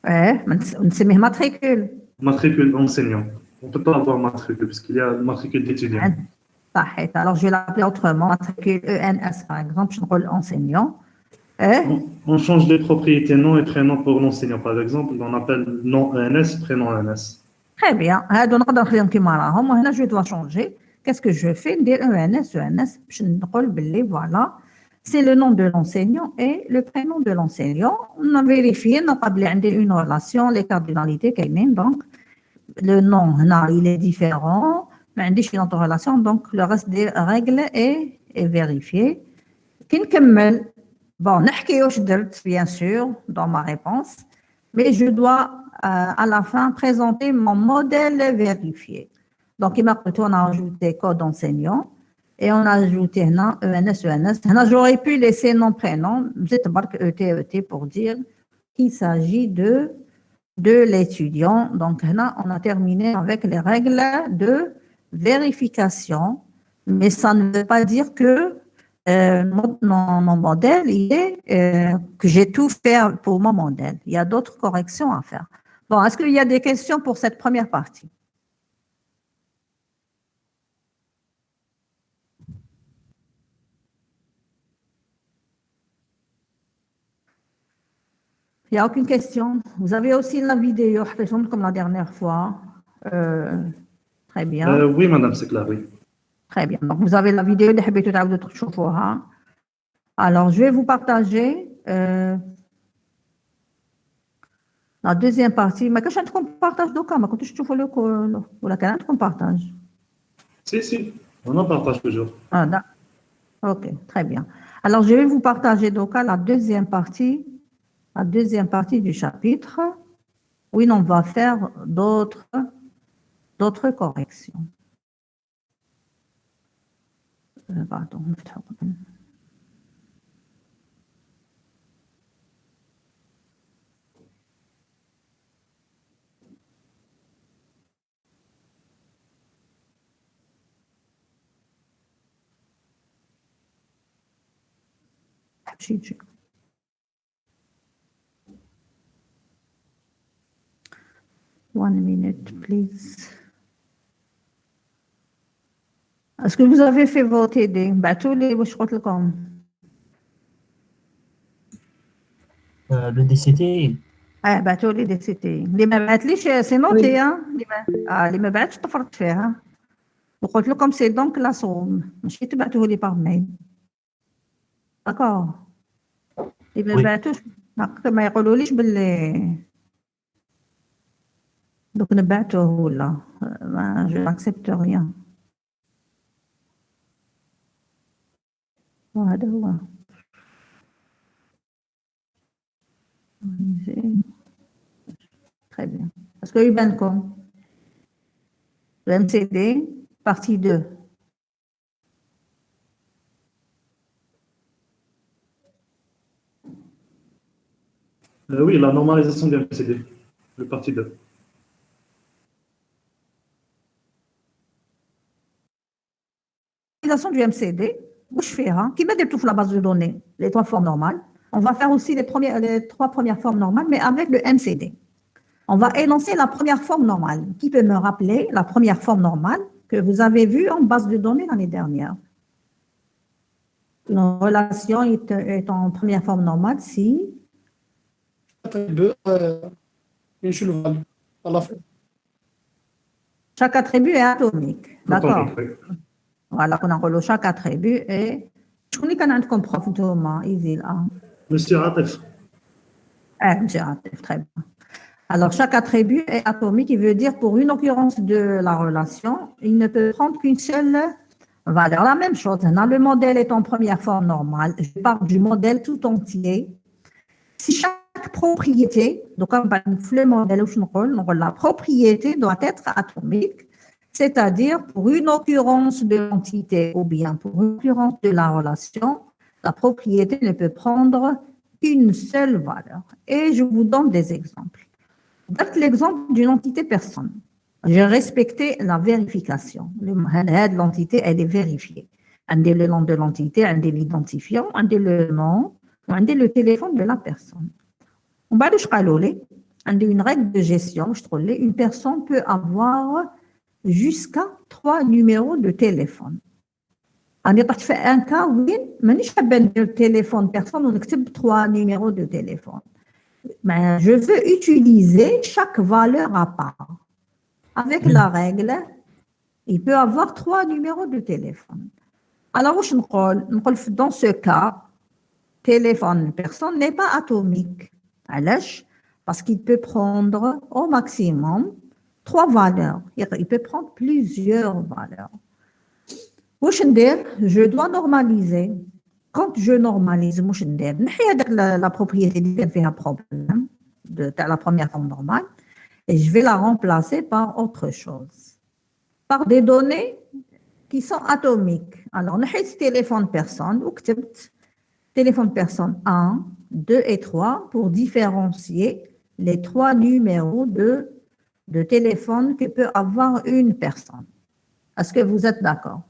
C'est mes matricules. Matricule enseignant. On ne peut pas avoir matricule parce qu'il y a le matricule d'étudiant. Alors, je vais l'appeler autrement, matricule ENS par exemple, je rôle enseignant. On change les propriétés nom et prénom pour l'enseignant. Par exemple, on appelle nom ENS, prénom ENS. Très bien. Je dois changer. Qu'est-ce que je fais? Voilà. C'est le nom de l'enseignant et le prénom de l'enseignant. On a vérifié, on a une relation, les cardinalités, donc le nom, il est différent, mais il y a une relation, donc le reste des règles est vérifié. Bon, bien sûr, dans ma réponse, mais je dois à la fin présenter mon modèle vérifié. Donc, on a ajouté code enseignant et on a ajouté ENS. J'aurais pu laisser nom, prénom, ET pour dire qu'il s'agit de l'étudiant. Donc, on a terminé avec les règles de vérification, mais ça ne veut pas dire que mon modèle, il est que j'ai tout fait pour mon modèle. Il y a d'autres corrections à faire. Bon, est-ce qu'il y a des questions pour cette première partie? Il n'y a aucune question. Vous avez aussi la vidéo, comme la dernière fois. Très bien. Oui, madame, c'est clair, oui. Très bien. Donc, vous avez la vidéo اللي حبيتوا تعاودوا تشوفوها. Alors, je vais vous partager la deuxième partie. ما كانش عندكم partage دوكا ما كنتوش تشوفوا le ولا كان عندكم partage. Si, on en partage toujours. Ah, d'accord. Ok, très bien. Alors, je vais vous partager donc la deuxième partie du chapitre, où on va faire d'autres corrections. Pardon. One minute, please. Est-ce que vous avez fait votre TD? Tous les le DCT. tous les DCT. Les مبعتليش c'est noté hein. Les مبعتش طفرت فيها. وقلت لكم c'est donc la somme. ماشي تبعتوه لي par mail. D'accord. Les مبعتوش ما يقولوليش باللي donc نبعتوه ولا je n'accepte rien. وهذا هو. Très bien. Est-ce que يبانكم le MCD partie 2? Oui, la normalisation du MCD, le partie 2. Normalisation du MCD, je fais, qui met des tout la base de données, les trois formes normales. On va faire aussi les trois premières formes normales, mais avec le MCD. On va énoncer la première forme normale. Qui peut me rappeler la première forme normale que vous avez vue en base de données l'année dernière? Une relation est en première forme normale si chaque attribut est atomique. D'accord. Voilà, chaque attribut est. Je connais qu'un autre comme prof, Monsieur Atef. Monsieur Atef, très bien. Alors, chaque attribut est atomique, qui veut dire pour une occurrence de la relation, il ne peut prendre qu'une seule valeur. La même chose, le modèle est en première forme normale. Je parle du modèle tout entier. Si chaque propriété, donc le modèle, la propriété doit être atomique, c'est-à-dire pour une occurrence de l'entité ou bien pour une occurrence de la relation, la propriété ne peut prendre qu'une seule valeur. Et je vous donne des exemples. L'exemple d'une entité personne. J'ai respecté la vérification. L'entité, elle est vérifiée. Un des le nom de l'entité, un des l'identifiant, un des le nom, un des le téléphone de la personne. On va une règle de gestion. Une personne peut avoir jusqu'à 3 numéros de téléphone. On est fait un cas où le téléphone personne, on accepte 3 numéros de téléphone. Mais je veux utiliser chaque valeur à part. Avec la règle, il peut avoir 3 numéros de téléphone. Alors, dans ce cas, téléphone personne n'est pas atomique. Parce qu'il peut prendre au maximum 3 valeurs. Il peut prendre plusieurs valeurs. Je dois normaliser. Quand je normalise, la propriété qui fait un problème de la première forme normale, et je vais la remplacer par autre chose, par des données qui sont atomiques. Alors, on a téléphone personne, ou téléphone personne 1, 2 et 3 pour différencier les 3 numéros de téléphone que peut avoir une personne. Est-ce que vous êtes d'accord?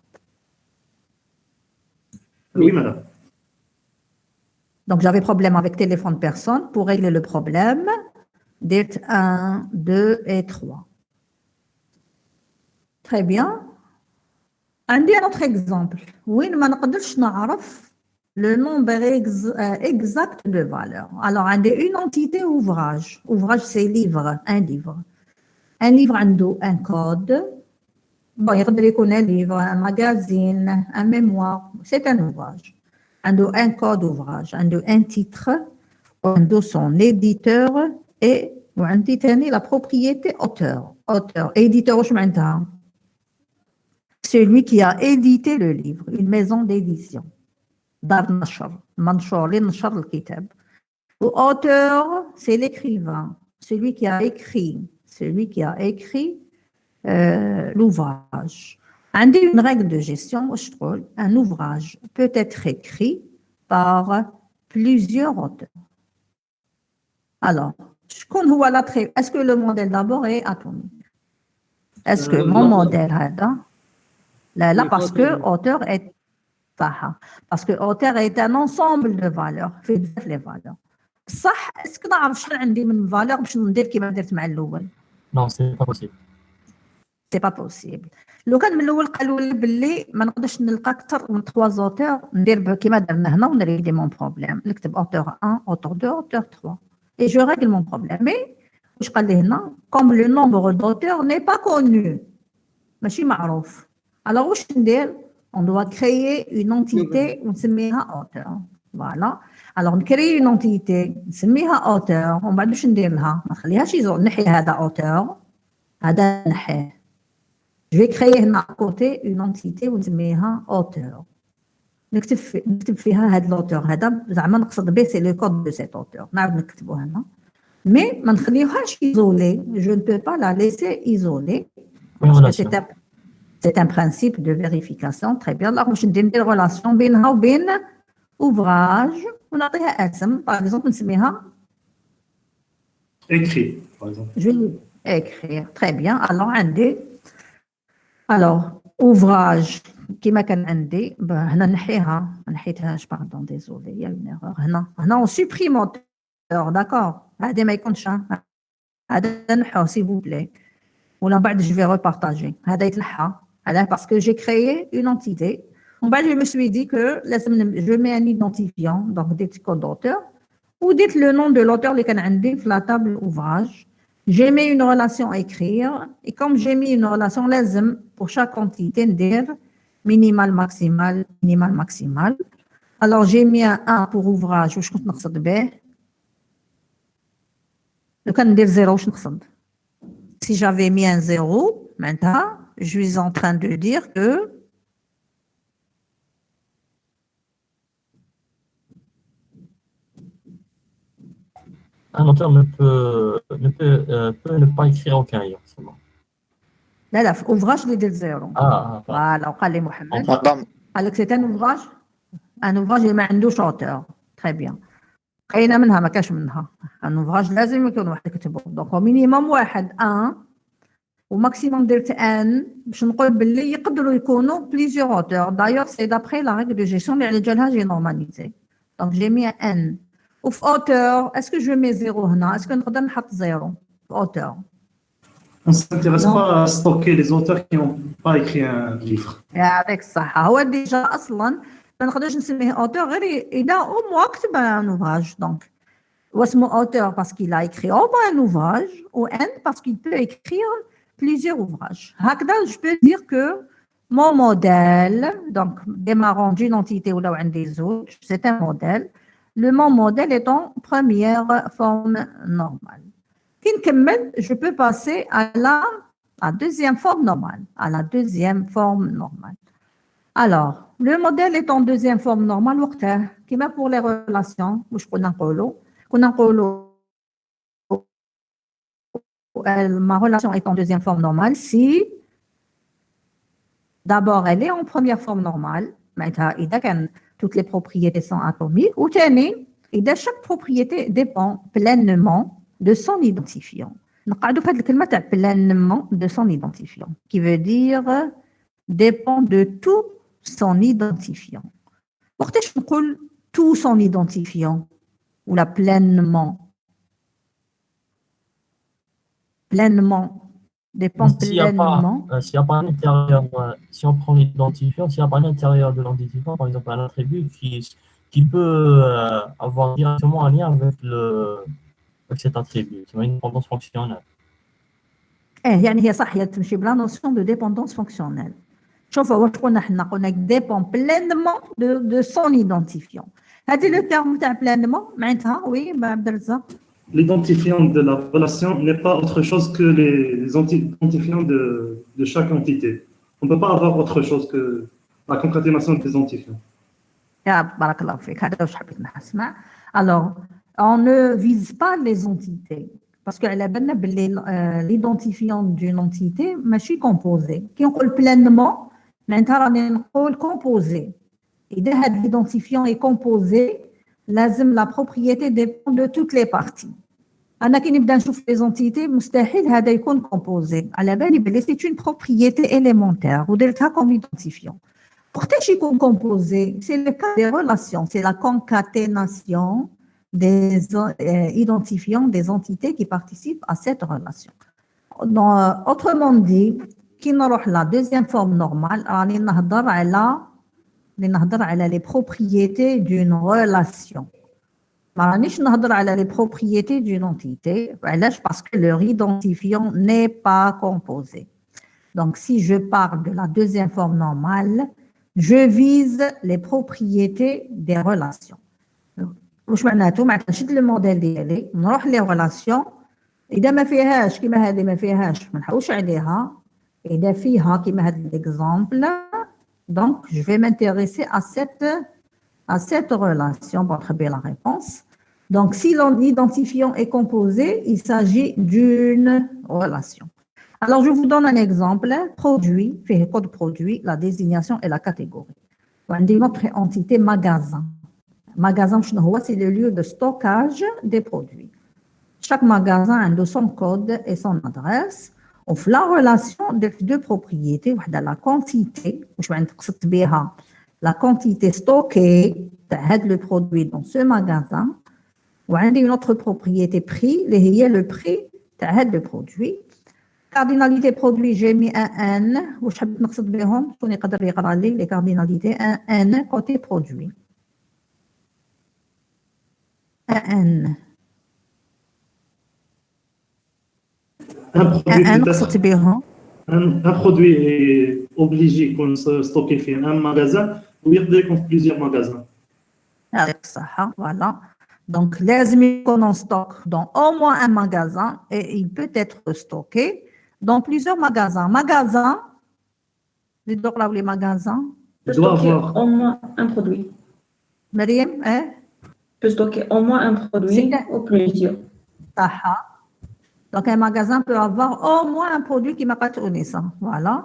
Oui, madame. Donc, j'avais problème avec téléphone personne. Pour régler le problème, dites 1, 2 et 3. Très bien. عندي un autre exemple. وين ما نقدرش نعرف le nombre exact de valeurs. Alors, عندي une entité ouvrage. Ouvrage, c'est livre, un livre. Un livre عنده un code. Bon, يقدر يكون un livre, un magazine, un mémoire. C'est un ouvrage. عنده un code ouvrage, عنده un titre, عنده son éditeur et وعندي تاني la propriété auteur. Auteur, éditeur واش معناتها؟ Celui qui a édité le livre, une maison d'édition. دار نشر، منشور اللي نشر الكتاب. Auteur, c'est l'écrivain, celui qui a écrit l'ouvrage. عندي une règle de gestion واش تقول un ouvrage peut être écrit par plusieurs auteurs. Alors, شكون هو l'attrait? Est-ce que le modèle d'abord est atomique? Est-ce que mon modèle هذا là parce que auteur est صح parce que auteur est un ensemble de valeurs في بزاف لي valeurs. صح اسكو نعرف شحال عندي من فالور باش ندير كيما درت مع الاول؟ Non, c'est pas possible. سي با بوسيبل. لو كان من الاول قالوا لي باللي ما نقدرش نلقى اكثر من 3 زوتور ندير كيما درنا هنا ونريغلي مون بروبليم، نكتب اوتور 1 اوتور 2 اوتور 3 اي جو ريغل مون بروبليم. مي واش قال لي هنا كوم لو نومبر دوتور ني با كونو ماشي معروف، alors واش ندير؟ on doit créer une entité ونسميها auteur. Voilà. Alors نكري une entité نسميها auteur ومن بعد باش ندير لها ما نخليهاش يزول، نحي هذا auteur هذا نحيه. Je vais créer هنا à côté une entité ونسميها auteur. نكتب فيها هذا l'auteur هذا زعما نقصد به c'est le code de cet auteur. نعاود نكتبو هنا. Mais ما نخليوهاش isolée. Je ne peux pas la laisser isolée. Parce que c'est un principe de vérification. Très bien. Alors, je vais une relation بينها وبين ouvrage ونعطيها اسم. Par exemple, نسميها Écrit, par exemple. Je vais écrire. Très bien. Alors, عندي ouvrage كما كان عندي هنا نحيها ما نحيتهاش باردون ديزولي il y a une erreur هنا on supprime auteur d'accord هذا ما يكونش هذا نحوه s'il vous plaît ولا بعد je vais repartager هذا يتنحى هذا parce que j'ai créé une entité. En bas, je me suis dit que je mets un identifiant, donc dites code d'auteur, ou dites le nom de l'auteur, les canadiens, la table ouvrage. J'ai mis une relation à écrire, et comme j'ai mis une relation lazim pour chaque entité, dire minimal, maximal. Alors, j'ai mis un 1 pour ouvrage, où je compte نقصد به. Le can dire 0, je نقصد. Si j'avais mis un 0, maintenant, je suis en train de dire que Un auteur peut ne pas écrire aucun livre seulement. لا ouvrage اللي دير 0. Voilà, وقال لي محمد قال لك c'est un ouvrage اللي ما عندوش auteur. Très bien. لقينا منها ما كاش منها. un ouvrage لازم يكون واحد يكتبه. Donc au minimum واحد 1 وماكسيموم درت ان باش نقول باللي يقدروا يكونوا بليزيور اوتور. دايوغ سي دابري لا ريغل دو جيستيون اللي جالها جي نورماليزي. دونك جي مي ان وفي اوتور اسكو جو مي زيرو هنا اسكو نقدر نحط زيرو في اوتور. On ne s'intéresse pas à stocker les auteurs qui n'ont pas écrit un livre. يعطيك الصحة. هو ديجا اصلا ما نقدرش نسميه اوتور غير اذا او موا كتب ان اوفراج. دونك واسمه اوتور باسكو a écrit au moins un ouvrage ou ان باسكو peut écrire plusieurs ouvrages. Je peux dire que mon modèle, donc démarrant d'une entité ou là où un des autres, c'est un modèle. Mon modèle est en première forme normale. Je peux passer à la deuxième forme normale. Alors, le modèle est en deuxième forme normale. Comme pour les relations, ma relation est en deuxième forme normale si d'abord elle est en première forme normale, toutes les propriétés sont atomiques, ou chaque propriété dépend pleinement de son identifiant. Pleinement de son identifiant, qui veut dire dépend de tout son identifiant. وقتاش نقول tout son identifiant ou la pleinement dépend S'il n'y a pleinement. s'il y a pas à l'intérieur, si on prend l'identifiant, s'il n'y a pas à l'intérieur de l'identifiant, par exemple, un attribut qui peut avoir directement un lien avec cet attribut, c'est une dépendance fonctionnelle. يعني هي صح هي تمشي بلا notion de dépendance fonctionnelle. شوفوا واش قلنا حنا dépend pleinement de son identifiant. هذا le terme تاع pleinement معناتها وي عبد الرزاق. L'identifiant de la relation n'est pas autre chose que les identifiants de chaque entité. On ne peut pas avoir autre chose que la concaténation des identifiants. يا بارك الله فيك هذا واش حبيت نسمع. Alors on ne vise pas les entités parce que على بالنا باللي l'identifiant d'une entité ماشي composé. كي نقول pleinement معناتها راني نقول composé. إذا هذا l'identifiant est composé لازم la propriété dépend de toutes les parties. أنا كي نبدا نشوف les entités مستحيل هذا يكون composé. على بالي بلي c'est une propriété élémentaire ودرتها comme identifiant. وقتاش يكون composé? C'est le cas des relations, c'est la concaténation des identifiants des entités qui participent à cette relation. Autrement dit, كي نروح la deuxième forme normale راني نهضر على les propriétés d'une relation. ما رانيش نهضر على les propriétés d'une entité. علاش؟ Parce que leur identifiant n'est pas composé. Donc si je parle de la deuxième forme normale, je vise les propriétés des relations. واش معناته؟ معناتها نشد الموديل ديالي نروح لي ريلاسيون اذا ما فيهاش كيما هذه ما فيهاش ما نحوش عليها اذا فيها كيما هذا ليكزامبل donc je vais m'intéresser à cette relation pour trouver la réponse. Donc si l'identifiant est composé, il s'agit d'une relation. Alors je vous donne un exemple, produit, fait code produit, la désignation et la catégorie. On dit notre entité magasin. Magasin, c'est le lieu de stockage des produits. Chaque magasin a son code et son adresse. On fait la relation de deux propriétés, la quantité, la quantité stockée le produit dans ce magasin. Ou une autre propriété prix, le prix le produit. Cardinalité produit, j'ai mis un N. Les cardinalités, un N côté produit. Un produit est obligé qu'on se stocke dans un magasin ou dans plusieurs magasins. Voilà. Donc, les qu'on stocke dans au moins un magasin et il peut être stocké dans plusieurs magasins. Magasin, les magasins. Peut stocker au moins un produit. Mariam, Peut stocker au moins un produit ou plusieurs. Donc, un magasin peut avoir au moins un produit qui m'a pas tourné ça. Voilà.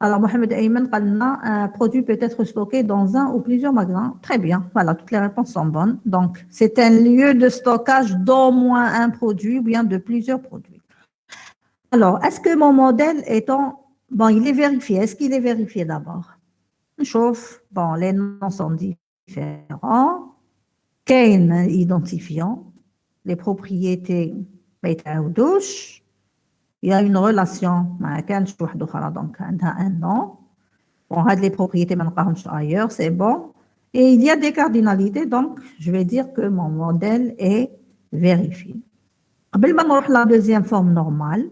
Alors, Mohamed Ayman, un produit peut être stocké dans un ou plusieurs magasins. Très bien. Voilà, toutes les réponses sont bonnes. Donc, c'est un lieu de stockage d'au moins un produit ou bien de plusieurs produits. Alors, est-ce que mon modèle bon, il est vérifié. Est-ce qu'il est vérifié d'abord? Chauffe. Bon, les noms sont différents. Qu'un identifiant. Les propriétés, il y a une relation, donc un nom. On a les propriétés ailleurs, c'est bon. Et il y a des cardinalités, donc je vais dire que mon modèle est vérifié. La deuxième forme normale,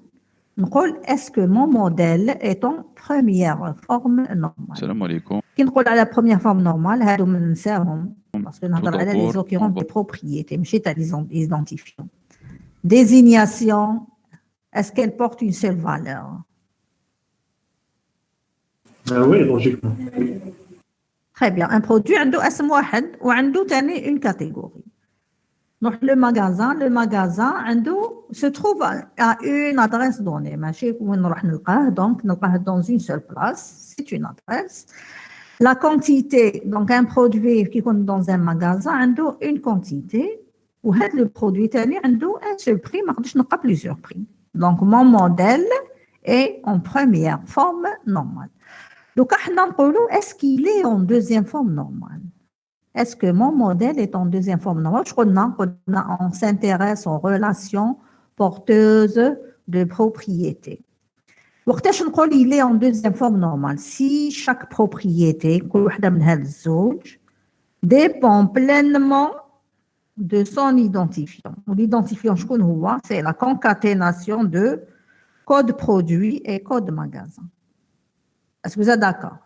est-ce que mon modèle est en première forme normale? Salam alaikum. Qui nous à la première forme normale, parce que nous avons les occurrences des propriétés, les identifiants. Désignation, est-ce qu'elle porte une seule valeur? Oui, logiquement. Très bien. Un produit a une catégorie. Donc, le magasin se trouve à une adresse donnée. Donc, dans une seule place, c'est une adresse. La quantité, donc un produit qui compte dans un magasin, a une quantité. Ou le produit a un seul prix, mais pas plusieurs prix. Donc, mon modèle est en première forme normale. Donc, est-ce qu'il est en deuxième forme normale? est-ce que mon modèle est en deuxième forme normale? On s'intéresse aux relations porteuses de propriété. Il est en deuxième forme normale. Si chaque propriété, dépend pleinement de son identifiant. L'identifiant, c'est la concaténation de code produit et code magasin. Est-ce que vous êtes d'accord?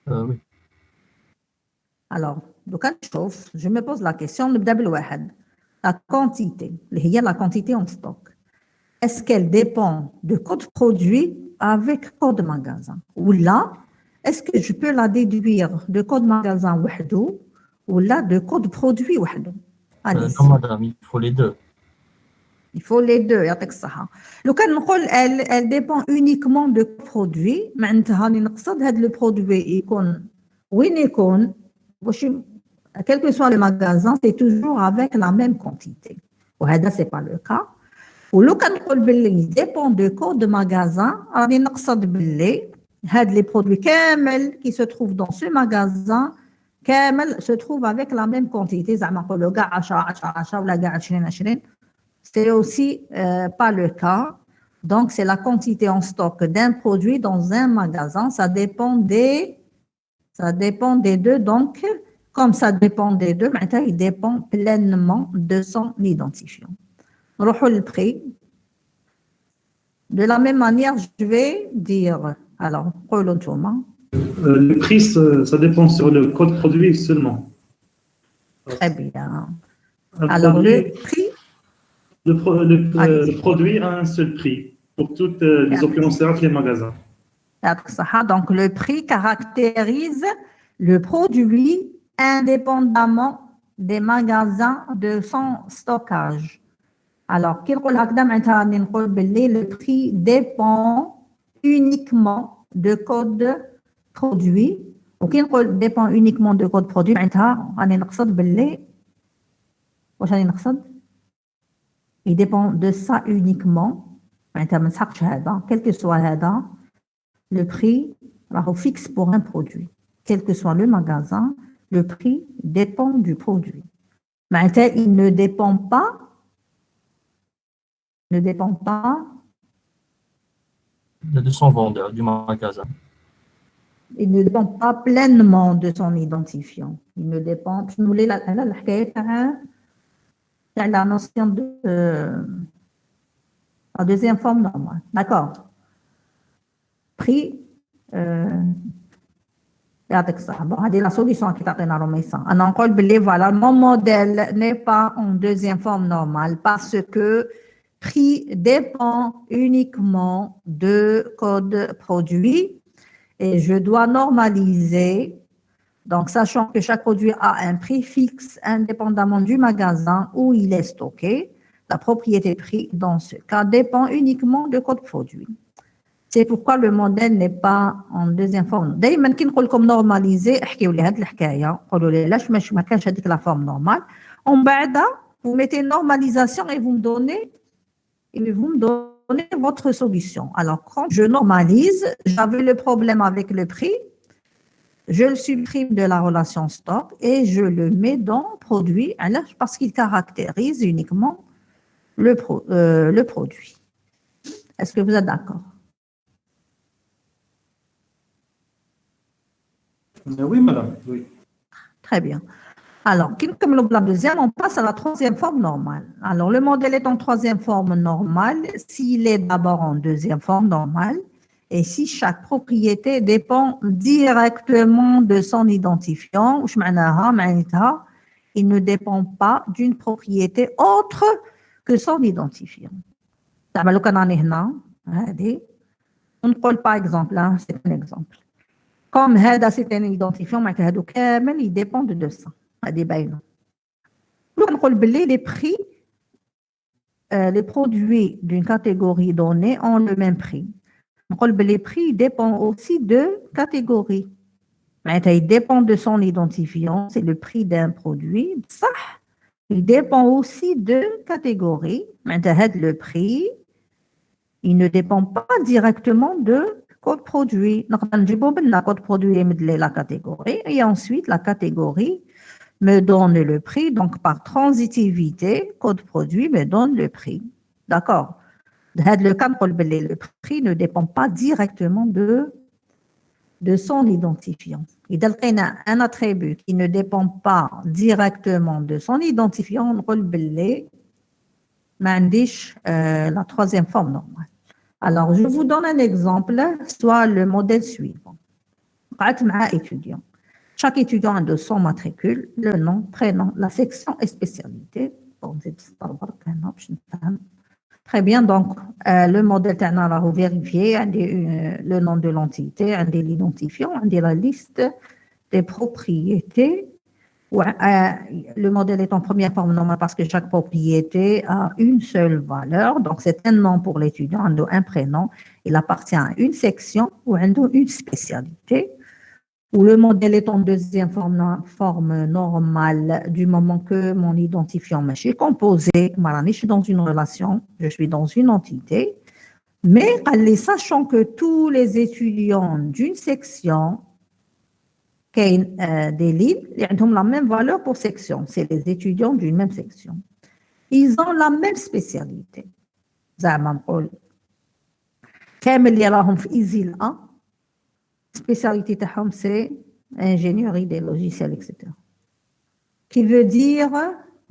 Oui. Alors, je me pose la question, la quantité, la quantité en stock. Est-ce qu'elle dépend de code produit avec code magasin? Ou là, est-ce que je peux la déduire de code magasin ou là de code produit? Non, madame, il faut les deux. Il faut les deux. Elle dépend uniquement de produit. Le produit, quel que soit le magasin, c'est toujours avec la même quantité. Ce n'est pas le cas. Il dépend de code de magasin. Les produits qui se trouvent dans ce magasin se trouvent avec la même quantité. C'est aussi pas le cas. Donc, c'est la quantité en stock d'un produit dans un magasin. Ça dépend des deux. Donc, comme ça dépend des deux, il dépend pleinement de son identifiant. Le prix. De la même manière, je vais dire, alors, le prix, ça dépend sur le code produit seulement. Très bien. Alors, le prix. Le produit a un seul prix pour toutes les opérations et les magasins. Donc, le prix caractérise le produit indépendamment des magasins de son stockage. Alors, le prix dépend uniquement de code produit. Dépend uniquement de code produit. Il dépend de ça uniquement. Quel que soit le prix fixe pour un produit. Quel que soit le magasin, le prix dépend du produit. Il ne dépend pas de son vendeur, du magasin. Il ne dépend pas pleinement de son identifiant. Il ne dépend. La notion de la deuxième forme normale. D'accord. Prix. La solution qui est voilà, mon modèle n'est pas en deuxième forme normale parce que prix dépend uniquement de code produit et je dois normaliser. Donc, sachant que chaque produit a un prix fixe indépendamment du magasin où il est stocké, la propriété prix, dans ce cas, dépend uniquement de code produit. C'est pourquoi le modèle n'est pas en deuxième forme. D'ailleurs, quand on dit normaliser, la forme normale. En bas, vous mettez normalisation et vous me donnez votre solution. Alors, quand je normalise, j'avais le problème avec le prix, je le supprime de la relation stock et je le mets dans produit parce qu'il caractérise uniquement le produit. Est-ce que vous êtes d'accord? Oui, madame. Oui. Très bien. Alors, comme la deuxième, on passe à la troisième forme normale. Alors, le modèle est en troisième forme normale s'il est d'abord en deuxième forme normale et si chaque propriété dépend directement de son identifiant, il ne dépend pas d'une propriété autre que son identifiant. On ne parle pas exemple, c'est un exemple. Comme c'est un identifiant, il dépend de ça. Les prix, les produits d'une catégorie donnée ont le même prix. Les prix dépendent aussi de catégories. Il dépend de son identifiant, c'est le prix d'un produit. Ça, il dépend aussi de catégories. Le prix, il ne dépend pas directement de code produit. Le code produit me la catégorie et ensuite la catégorie me donne le prix. Donc, par transitivité, code produit me donne le prix. D'accord? Le cas, le prix ne dépend pas directement de son identifiant. Il y a un attribut qui ne dépend pas directement de son identifiant, on peut la troisième forme normale. Alors, je vous donne un exemple, soit le modèle suivant. Étudiant. Chaque étudiant a de son matricule, le nom, prénom, la section et spécialité. Très bien, donc le modèle a vérifié le nom de l'entité, l'identifiant, la liste des propriétés. Le modèle est en première forme normale parce que chaque propriété a une seule valeur. Donc, c'est un nom pour l'étudiant, un prénom. Il appartient à une section ou à une spécialité. Où le modèle est en deuxième forme normale du moment que mon identifiant est composé. Je suis dans une relation, je suis dans une entité. Mais sachant que tous les étudiants d'une section des lignes, ils ont la même valeur pour section. C'est les étudiants d'une même section. Ils ont la même spécialité. كامل راهم في إيزيل 1 spécialité تاعهم c'est ingénierie des logiciels etc. Qui veut dire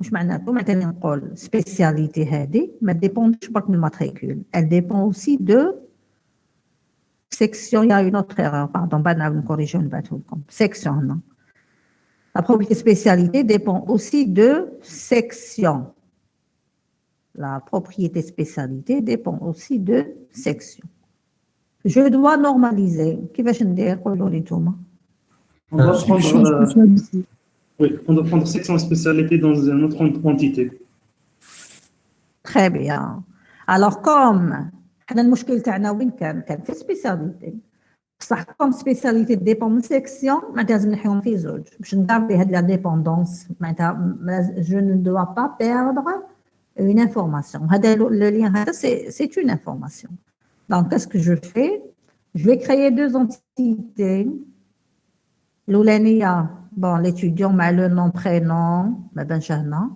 مش معناته مثلا نقول spécialité هذه ما dépendش برك من الماتريكول. Elle dépend aussi de section. Il y a une autre erreur, pardon, section. Non. La propriété spécialité dépend aussi de section. La propriété spécialité dépend aussi de section. Je dois normaliser. Qui va changer? On doit prendre section spécialité dans une autre entité. Très bien. Alors, comme حنا المشكل تاعنا وين كان في سبيسياليتي بصح كوم سبيسياليتي ديبون من سيكسيون معناتها لازم نحيهم في زوج باش نغاربي هاد لا ديبوندونس معناتها جو ne dois pas perdre une information. هذا le lien هذا c'est une information. Donc qu'est-ce que je fais? Je vais créer deux entités. l'ولانية bon l'étudiant مع le nom prénom ما بانش هنا.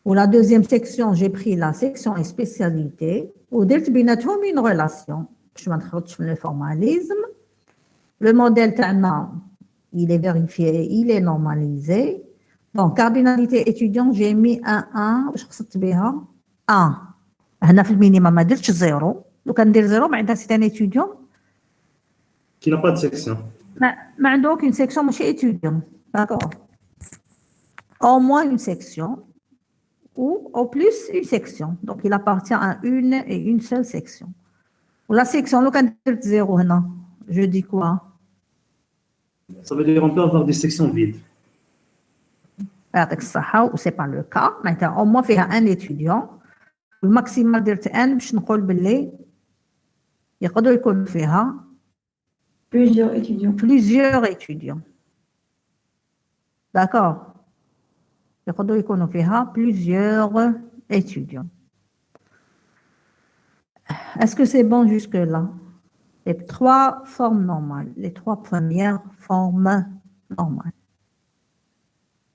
Pour la deuxième section, j'ai pris la section et spécialité. Ou بيناتهم une relation. Je ne vais pas le formalisme. Le modèle TANA, il est vérifié, il est normalisé. Donc, cardinalité étudiant, j'ai mis un 1. Je vais 1. هنا في المينيمم ما درتش 0. لو كان ندير 0 معناتها c'est un étudiant qui n'a pas de section. ما عنده aucune section ماشي étudiant. D'accord. Au moins une section. Ou au plus une section. Donc, il appartient à une et une seule section. Pour la section, le 0, je dis quoi? Ça veut dire qu'on peut avoir des sections vides. C'est pas le cas. Maintenant, au moins, il y a un étudiant. Le maximum de n, je ne sais pas, Plusieurs étudiants. Plusieurs étudiants. D'accord. يقدروا فيها plusieurs étudiants. Est-ce que c'est bon jusque-là? Les trois formes normales, les trois premières formes normales.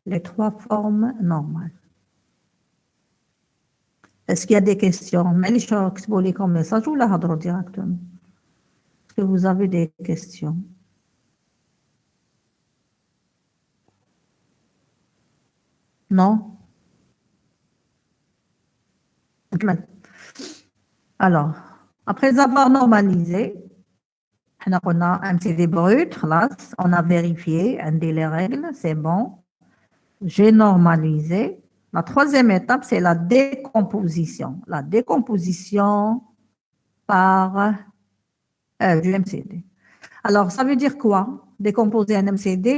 Les trois formes normales. Est-ce qu'il y a des questions? Mais les choses que vous voulez comme message ou la hadro directement? Est-ce que vous avez des questions? Non? Alors, après avoir normalisé, on a un MCD brut, on a vérifié, les règles, c'est bon. J'ai normalisé. La troisième étape, c'est la décomposition. La décomposition par du MCD. Alors, ça veut dire quoi? Décomposer un MCD.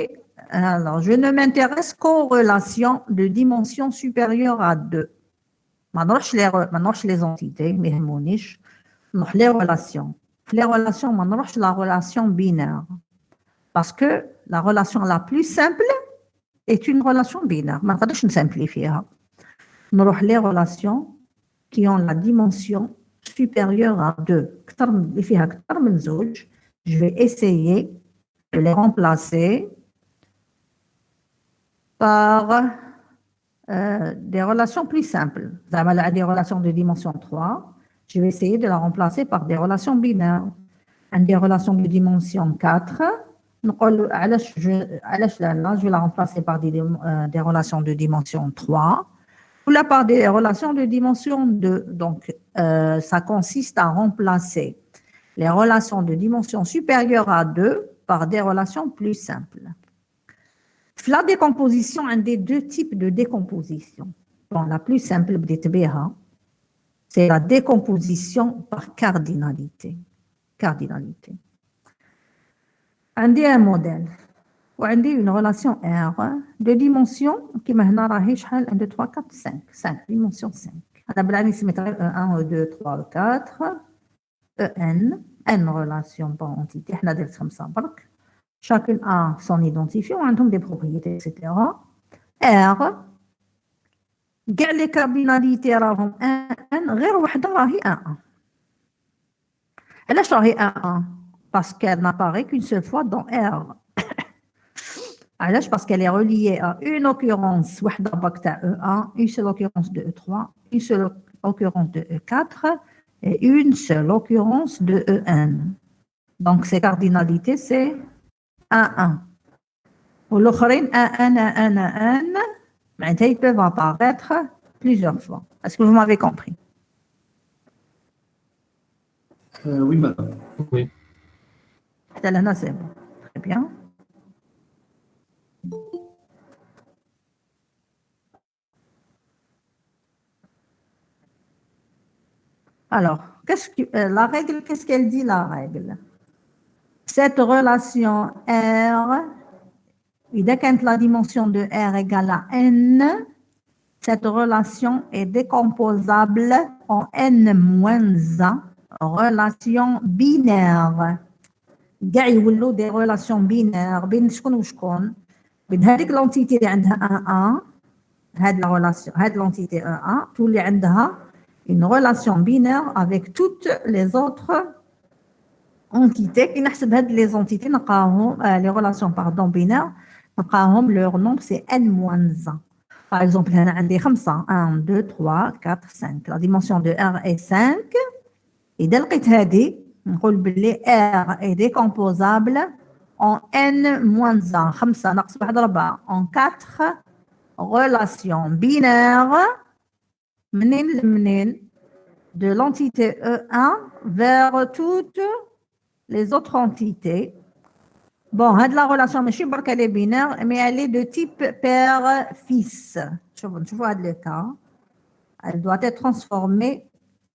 Alors, je ne m'intéresse qu'aux relations de dimension supérieure à 2. Maintenant, les entités, mais les relations. Les relations, maintenant, la relation binaire. Parce que la relation la plus simple est une relation binaire. Maintenant, je ne simplifie. Les relations qui ont la dimension supérieure à 2, je vais essayer de les remplacer par des relations plus simples. Des relations de dimension 3, je vais essayer de la remplacer par des relations binaires. Des relations de dimension 4, je vais la remplacer par des relations de dimension 3 ou là par des relations de dimension 2. Donc, ça consiste à remplacer les relations de dimension supérieure à 2 par des relations plus simples. La décomposition, un des deux types de décomposition. Bon, la plus simple, c'est la décomposition par cardinalité. عندي un modèle وعندي une relation R de dimension كما هنا راهي شحال 1 2 3 4 5 dimension 5 انا بالعاني سميتها 1 2 3 4 n relation par entité حنا درت 5 برك chacune a son identifiant وعندهم des propriétés etc. R كاع لي كارديناليتي راهم n غير وحده راهي 1 علاش راهي 1 parce qu'elle n'apparaît qu'une seule fois dans R. Parce qu'elle est reliée à une occurrence E1, une seule occurrence de E3, une seule occurrence de E4 et une seule occurrence de En. Donc ces cardinalités, c'est 1, 1. Pour l'autre, 1, ils peuvent apparaître plusieurs fois. Est-ce que vous m'avez compris? Oui, madame. Oui. C'est bon. Très bien. Alors, la règle, qu'est-ce qu'elle dit, la règle? Cette relation R, quand la dimension de R égale à N, cette relation est décomposable en N-1 relation binaire. كاع يولوا des relations binaires بين شكون وشكون بين هذيك لونتيتي اللي عندها 1 هاد لا relation هاد لونتيتي 1 تولي عندها une relation binaire avec toutes les autres entités كي نحسب هاد les entités نلقاهم les relations pardon binaires نلقاهم leur nombre c'est n-1. Par exemple هنا عندي 5 1 2 3 4 5 la dimension de R est 5 إذا لقيت هذه نقول باللي R est décomposable en n-1 5 ناقص 1 4 en 4 relations binaires منين de l'entité E1 vers toutes les autres entités. Bon, la relation ماشي برك elle est binaire mais elle est de type père-fils. شوفوا هذا le cas. Elle doit être transformée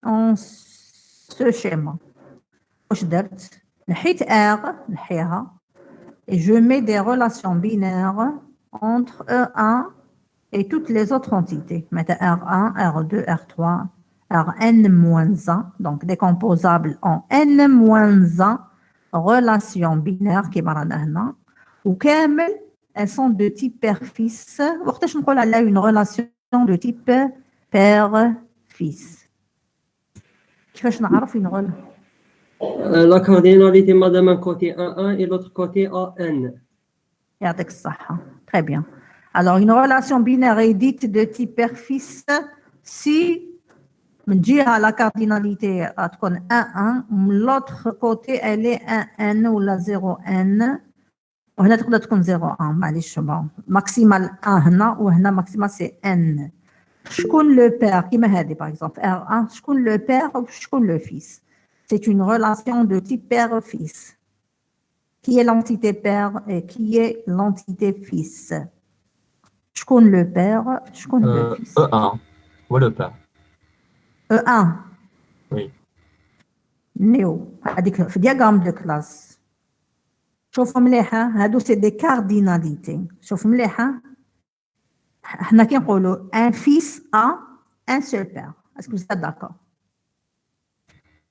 en ce schéma. واش درت نحيت R نحيها et je mets des relations binaires entre E1 et toutes les autres entités. Maintenant R1, R2, R3, Rn-1, donc décomposable en N-1 relations binaires qui رانا هنا وكامل elles sont de type père-fils. وقتاش نقول على une relation de type père-fils كيفاش نعرف une relation? La cardinalité, madame, un côté 1 et l'autre côté AN. يعطيك الصحة. Très bien. Alors, une relation binaire est dite de type père-fils si من جهة la cardinalité تكون 1 من l'autre côté elle est 1n ولا 0n وهنا تقدر تكون 0 1 معليش bon maximal 1 هنا وهنا maximal c'est n. شكون le père كيما هذه par exemple R1 شكون le père وشكون le fils. C'est une relation de type père-fils. Qui est l'entité père et qui est l'entité fils? Je connais le père, je connais le fils. E1, où est le père? E1. Oui. Néo. هذيك في diagramme de classe. شوفوا مليحة هادو c'est des cardinalités. شوف مليحة. احنا كي نقولوا un fils a un seul père. Est-ce que vous êtes d'accord?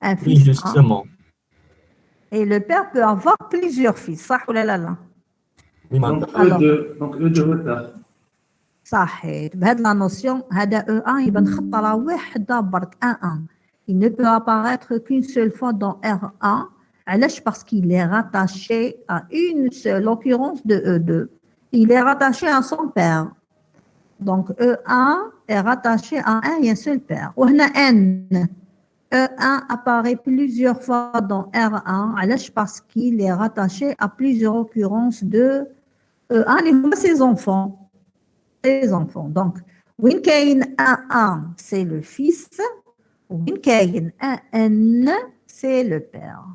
Un Oui, fils justement. Et le père peut avoir plusieurs fils, صح ولا لا؟ Oui, madame. Donc E2 père. صحيح. بهذه لا نوسيون هذا E1 يبان خطره واحده برك 1 1 Il ne peut apparaître qu'une seule fois dans R1. علاش parce qu'il est rattaché à une seule occurrence de E2. Il est rattaché à son père. Donc E1 est rattaché à un seul père. وهنا N. E1 apparaît plusieurs fois dans R1. علاش parce qu'il est rattaché à plusieurs occurrences de E1 et ses enfants. Les enfants. Donc, وين كاين A1, c'est le fils. وين كاين AN, c'est le père.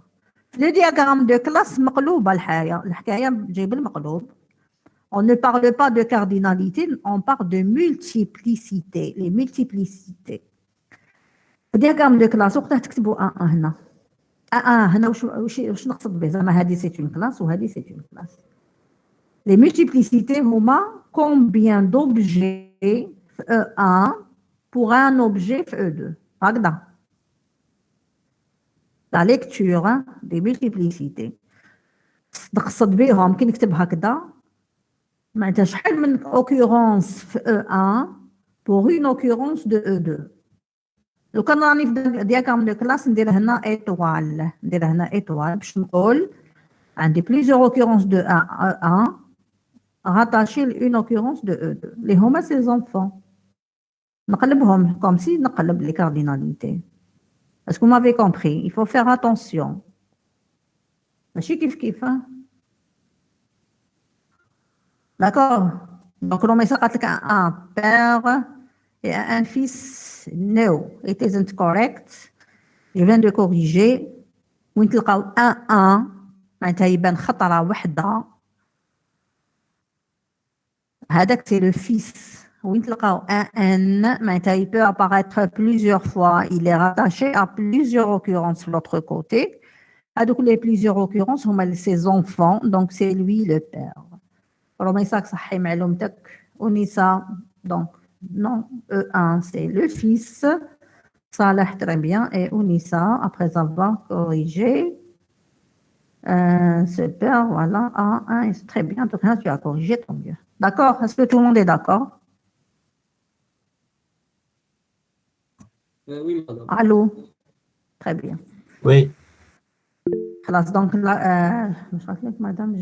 Le diagramme de classe مقلوبة الحكاية جايب المقلوب. On ne parle pas de cardinalité, on parle de multiplicité, les multiplicités. Le diagramme de classe وقتها تكتبوا A1 هنا. A1 هنا واش نقصد به زعما هذه c'est une classe وهذه c'est une classe. Les multiplicités هما combien d'objets E1 pour un objet E2. هكذا. La lecture des multiplicités. نقصد بهم كي نكتب هكذا معناتها شحال من occurrence في E1 pour une occurrence de E2. لو كان راني في diagramme de classe ندير هنا étoile. ندير هنا étoile باش نقول عندي plusieurs occurrences de E1 rattachées à une occurrence de E2. اللي هما ces enfants. نقلبهم comme si نقلب les cardinalités. Est-ce que vous m'avez compris? Il faut faire attention. ماشي كيف كيف. D'accord? Donc, l'on met ça قالت لك un père et un fils. No, it isn't correct. Je viens de corriger. وين تلقاو un معناتها يبان خطرة وحدة. هذاك c'est le fils. وين تلقاو un معناتها il peut apparaître plusieurs fois. Il est rattaché à plusieurs occurrences de l'autre côté. هذوك les plusieurs occurrences هما ses enfants. Donc, c'est lui le père. رميساك صحي معلومتك ونساء. Donc, non, E1 c'est le fils. Salah très bien. Et Unissa, après avoir corrigé ce père, voilà, A1, c'est très bien. Donc là, tu as corrigé, tant mieux. D'accord? Est-ce que tout le monde est d'accord? Oui, madame. Allô? Très bien. Oui. خلاص donc là, je rappelle que madame,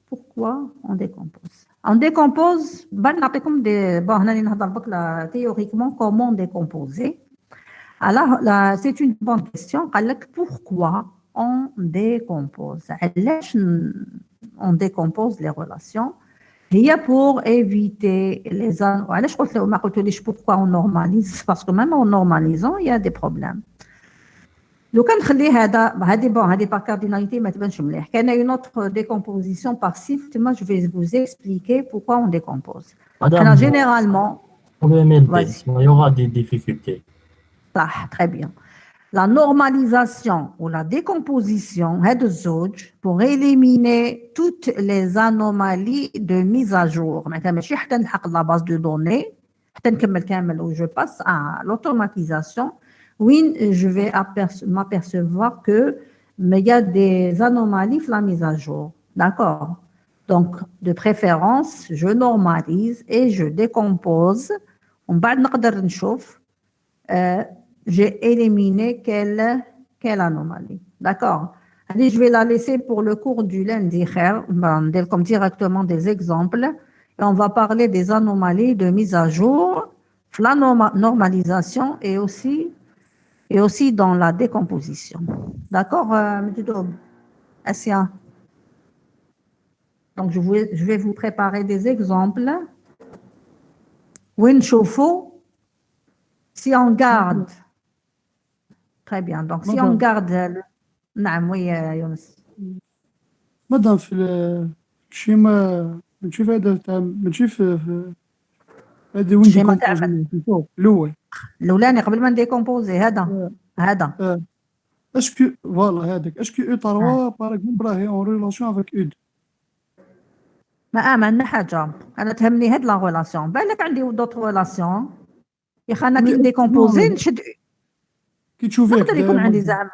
pourquoi on décompose? On décompose, نعطيكم des, bon, هنا نهضر بك théoriquement comment décomposer. Alors, là, c'est une bonne question. قال لك pourquoi on décompose? علاش on décompose les relations? هي pour éviter les علاش قلت ما قلتوليش pourquoi on normalise? Parce que même en normalisant, il y a des problèmes. لو كان نخلي هذه par cardinalité ما تبانش مليح. كاينه une autre décomposition par sieve. Moi, je vais vous expliquer pourquoi on décompose. Madame, généralement, il y aura des difficultés. Très bien. La normalisation ou la décomposition هاد الزوج pour éliminer toutes les anomalies de mise à jour. معناتها ماشي حتى نلحق la base de données حتى نكمل كامل و je passe à l'automatisation. Oui, je vais m'apercevoir que mais il y a des anomalies dans la mise à jour. D'accord? Donc, de préférence, je normalise et je décompose. On va نقدر نشوف j'ai éliminé quelle anomalie. D'accord? Allez, je vais la laisser pour le cours du lundi. Comme directement des exemples. Et on va parler des anomalies de mise à jour, la normalisation et aussi dans la décomposition. D'accord, M. Dob? Assia. Donc, je vais vous préparer des exemples. Winchofo, si on garde. Très bien. Donc, si on garde. نعم وي يونس. مادام في الشيما ماشي في هذا تاع ماشي في هذه وين ديكومبوزي الاول الاولاني قبل ما نديكومبوزي هذا اسكو فوالا هذاك اسكو او 3 باغ اكزومبل راهي اون ريلاسيون افيك او 2 ما عندنا حاجه. انا تهمني هاد لا ريلاسيون. بالك عندي دوط ريلاسيون يا خا انا كي نديكومبوزي نشد كي تشوفي يقدر يكون عندي زعما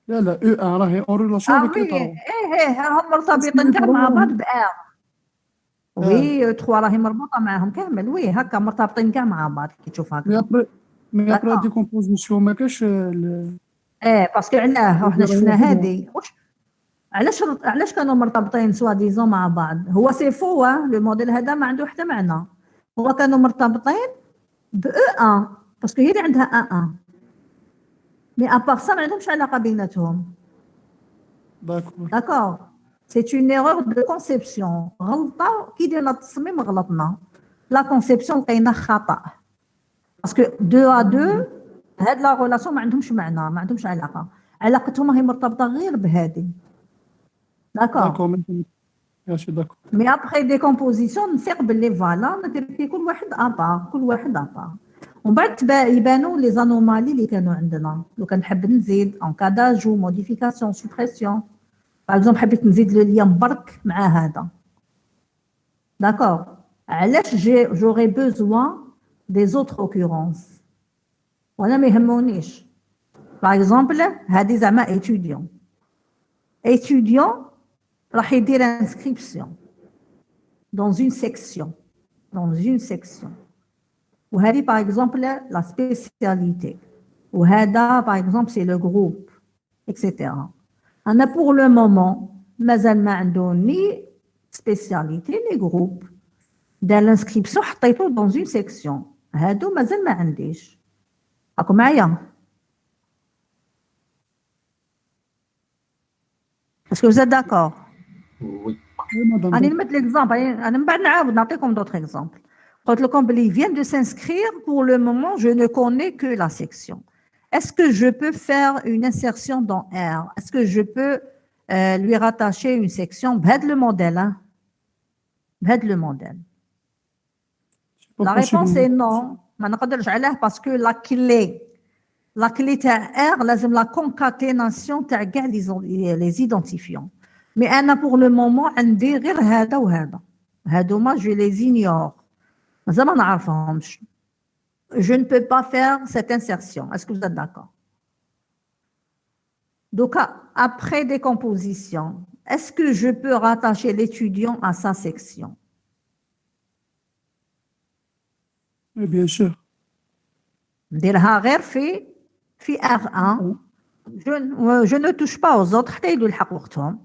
لا او 1 راهي اون ريلاسيون افيك او 3 ايه راهم مرتبطين كاع مع بعض بار. وي 3 راهي مربوطه معاهم كامل. وي هكا مرتبطين كاع مع بعض كي تشوف هكا. مي ابري D'accord. ديكومبوزيسيون ما كاش باسكو علاه حنا شفنا هذه علاش كانوا مرتبطين سوا ديزون مع بعض. هو سي فو لو موديل هذا ما عنده حتى معنى. هو كانوا مرتبطين ب او 1 باسكو هي اللي عندها ان مي ابار سا ما عندهمش علاقه بيناتهم. داكور داكور سي اون ايرور دو كونسيبسيون. غلطه كي ديرنا التصميم غلطنا. لا كونسيبسيون لقينا خطا باسكو 2 ا 2 هاد لا ريلاسيون ما عندهمش معنى، ما عندهمش علاقه. علاقتهم هي مرتبطه غير بهذه. داكور داكور ماشي داكور. مي ابخي ديكومبوزيسيون نفيق باللي فوالا ندير كل واحد ابار، كل واحد ابار. ومن بعد يبانوا لي زانومالي اللي كانوا عندنا. لو كان نحب نزيد ان كا داجو موديفيكاسيون سوبريسيون باغ اكزومبل حبيت نزيد لو ليان برك مع هذا. داكور علاش جوري بوزوان دي زوتر اوكورونس وانا ما يهمونيش. باغ اكزومبل هذه زعما étudiant راح يدير inscription dans une section وهذه par exemple la spécialité وهذا par exemple c'est le groupe etc. أنا pour le moment مازال ما عنده ni spécialité ni groupe. دار l'inscription حطيته dans une section. هادو مازال ما عنديش. راكم معايا؟ Est-ce que vous êtes d'accord? Oui. Allez mettre l'exemple. Allez me parler comme d'autres exemples. Quand le compte vient de s'inscrire, pour le moment, je ne connais que la section. Est-ce que je peux faire une insertion dans R? Est-ce que je peux lui rattacher une section? Bhed le modèle. Hein? Bhed le modèle. La réponse est non. Parce que la clé R, la concaténation les identifiants. Mais أنا pour le moment عندي غير هذا وهذا. هادوما je les ignore. مازال ما نعرفهمش. Je ne peux pas faire cette insertion. Est-ce que vous êtes d'accord? Donc après décomposition, est-ce que je peux rattacher l'étudiant à sa section? Oui, bien sûr. نديرها غير في R1. Je ne touche pas aux autres حتى يلحق وقتهم.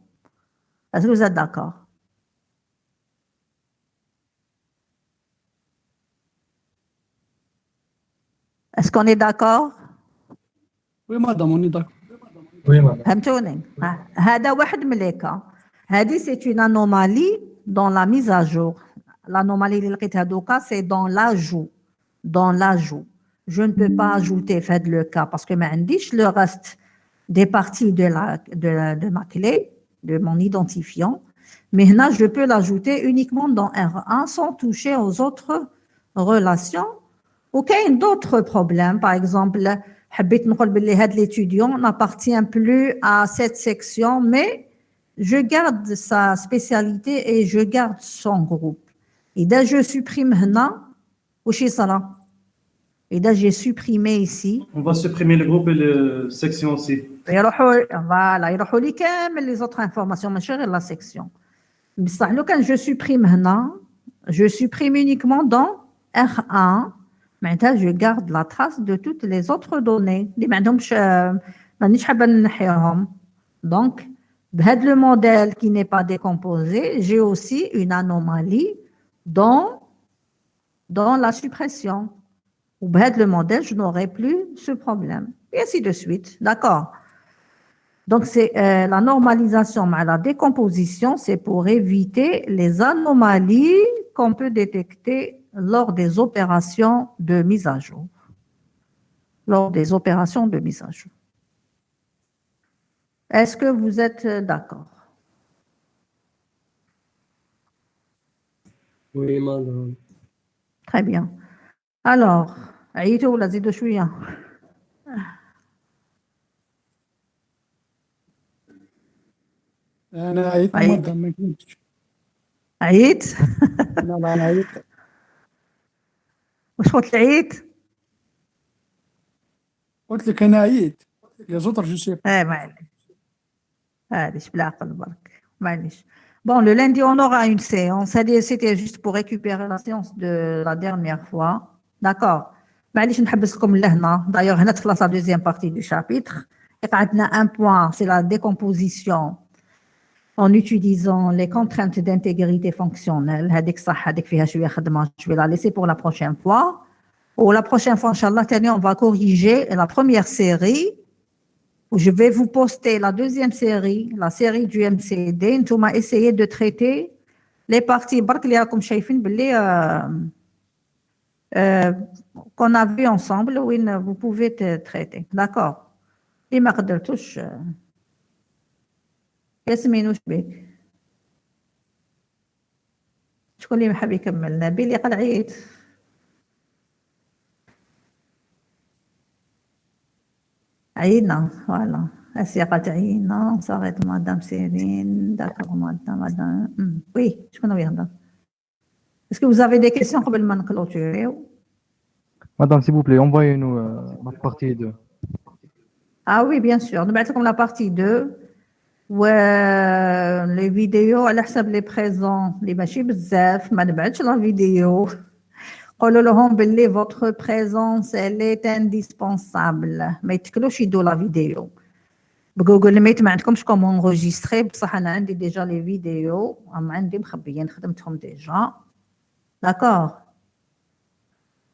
Est-ce que vous êtes d'accord? Est-ce qu'on est d'accord? Oui, madame, on est d'accord. Oui, madame. فهمتوني؟ هذا واحد من لي كا. هذه c'est une anomalie dans la mise à jour. L'anomalie اللي لقيتها دوكا c'est dans l'ajout. Dans l'ajout. Je ne peux pas ajouter fait le cas parce que ما عنديش le reste des parties de ma clé, de mon identifiant. Mais là, je peux l'ajouter uniquement dans R1 sans toucher aux autres relations. Ou qu'il y ait d'autres problèmes. Par exemple, l'étudiant n'appartient plus à cette section, mais je garde sa spécialité et je garde son groupe. Et dès que je supprime là, où est-ce que et là, j'ai supprimé ici. On va supprimer le groupe et les sections aussi. Voilà, يروحوا لي كامل les autres informations ماشي غير la section. بصح لو كان je supprime هنا, je supprime uniquement dans R1. معناتها je garde la trace de toutes les autres données اللي ما عندهمش مانيش حابه نحيهم. Donc بهذا le modèle qui n'est pas décomposé, j'ai aussi une anomalie dans la suppression. Ou bien le modèle, je n'aurai plus ce problème. Et ainsi de suite. D'accord. Donc, c'est la normalisation, mais la décomposition, c'est pour éviter les anomalies qu'on peut détecter lors des opérations de mise à jour. Lors des opérations de mise à jour. Est-ce que vous êtes d'accord? Oui, madame. Très bien. Alors, عييتوا ولا زيدوا شوية؟ أنا عييت مادام ما كنتش. عييت؟ لا أنا عييت. واش قلت عييت؟ قلت لك أنا عييت. Les autres, je sais pas. معليش بالعقل برك معليش. Bon, le lundi, on aura une séance. C'était juste pour récupérer la séance de la dernière fois. D'accord. معليش نحبس لكم لهنا d'ailleurs هنا تخلص la deuxième partie du chapitre عندنا un point c'est la décomposition en utilisant les contraintes d'intégrité fonctionnelle هذيك صح هذيك فيها شوية خدمة je vais la laisser pour la prochaine fois ou la prochaine fois inchallah تاني on va corriger la première série où je vais vous poster la deuxième série la série du MCD نتوما essayer de traiter les parties برك اللي راكم شايفين باللي qu'on a vu ensemble où vous pouvez traiter d'accord اللي ما قدرتوش ياسمين وش بك شكون اللي محب يكمل نبيل قد عييت عينا فوالا اسيا قد عينا صارت مدام سيرين داكور مدام وي شكون يهضر Est-ce que vous avez des questions قبل ما نكلوتوريو Madame, s'il vous plaît, envoyez-nous la partie 2. Ah oui, bien sûr. نبعث لكم la partie 2 و les vidéos على حسب les présents اللي ماشي بزاف ما نبعثش la vidéo قولوا لهم باللي votre présence elle est indispensable ما يتكلوش يدوا la vidéo بجوجل ميت ما عندكمش كوم انغوجيستري بصح انا عندي ديجا لي فيديو عندي مخبيين خدمتهم ديجا d'accord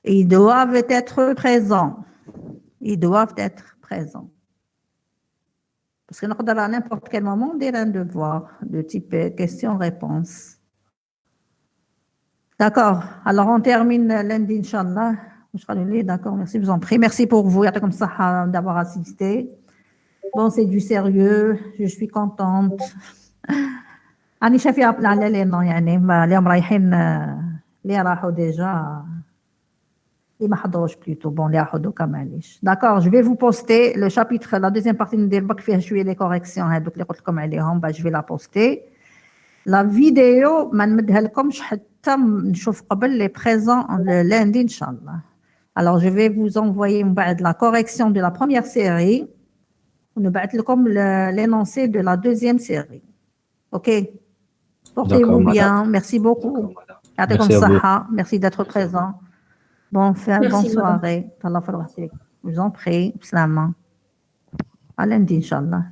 ils doivent être présents ils doivent être présents parce que نقدر à n'importe quel moment ندير un devoir de type question-réponse d'accord alors on termine lundi inchallah d'accord merci vous en prie merci pour vous يعطيكم الصحة d'avoir assisté bon c'est du sérieux je suis contente راني شايفة على لي نو يعني اليوم رايحين اللي راحوا ديجا اللي ما حضروش بلوتو بون اللي راحوا دوكا معليش داكور جو في فو بوستي لو شابيتر لا دوزيام بارتي ندير برك فيها شويه لي كوريكسيون هذوك اللي قلت لكم عليهم باش في لا بوستي لا فيديو ما نمدها لكمش حتى نشوف قبل لي بريزون لاندي ان شاء الله alors je vais vous envoyer من بعد la correction de la première série ونبعث لكم l'énoncé de la deuxième série ok portez-vous bien merci beaucoup يعطيكم الصحة merci d'être présent bonne soirée. Allah je vous en prie. Salam. À lundi, Inch'Allah.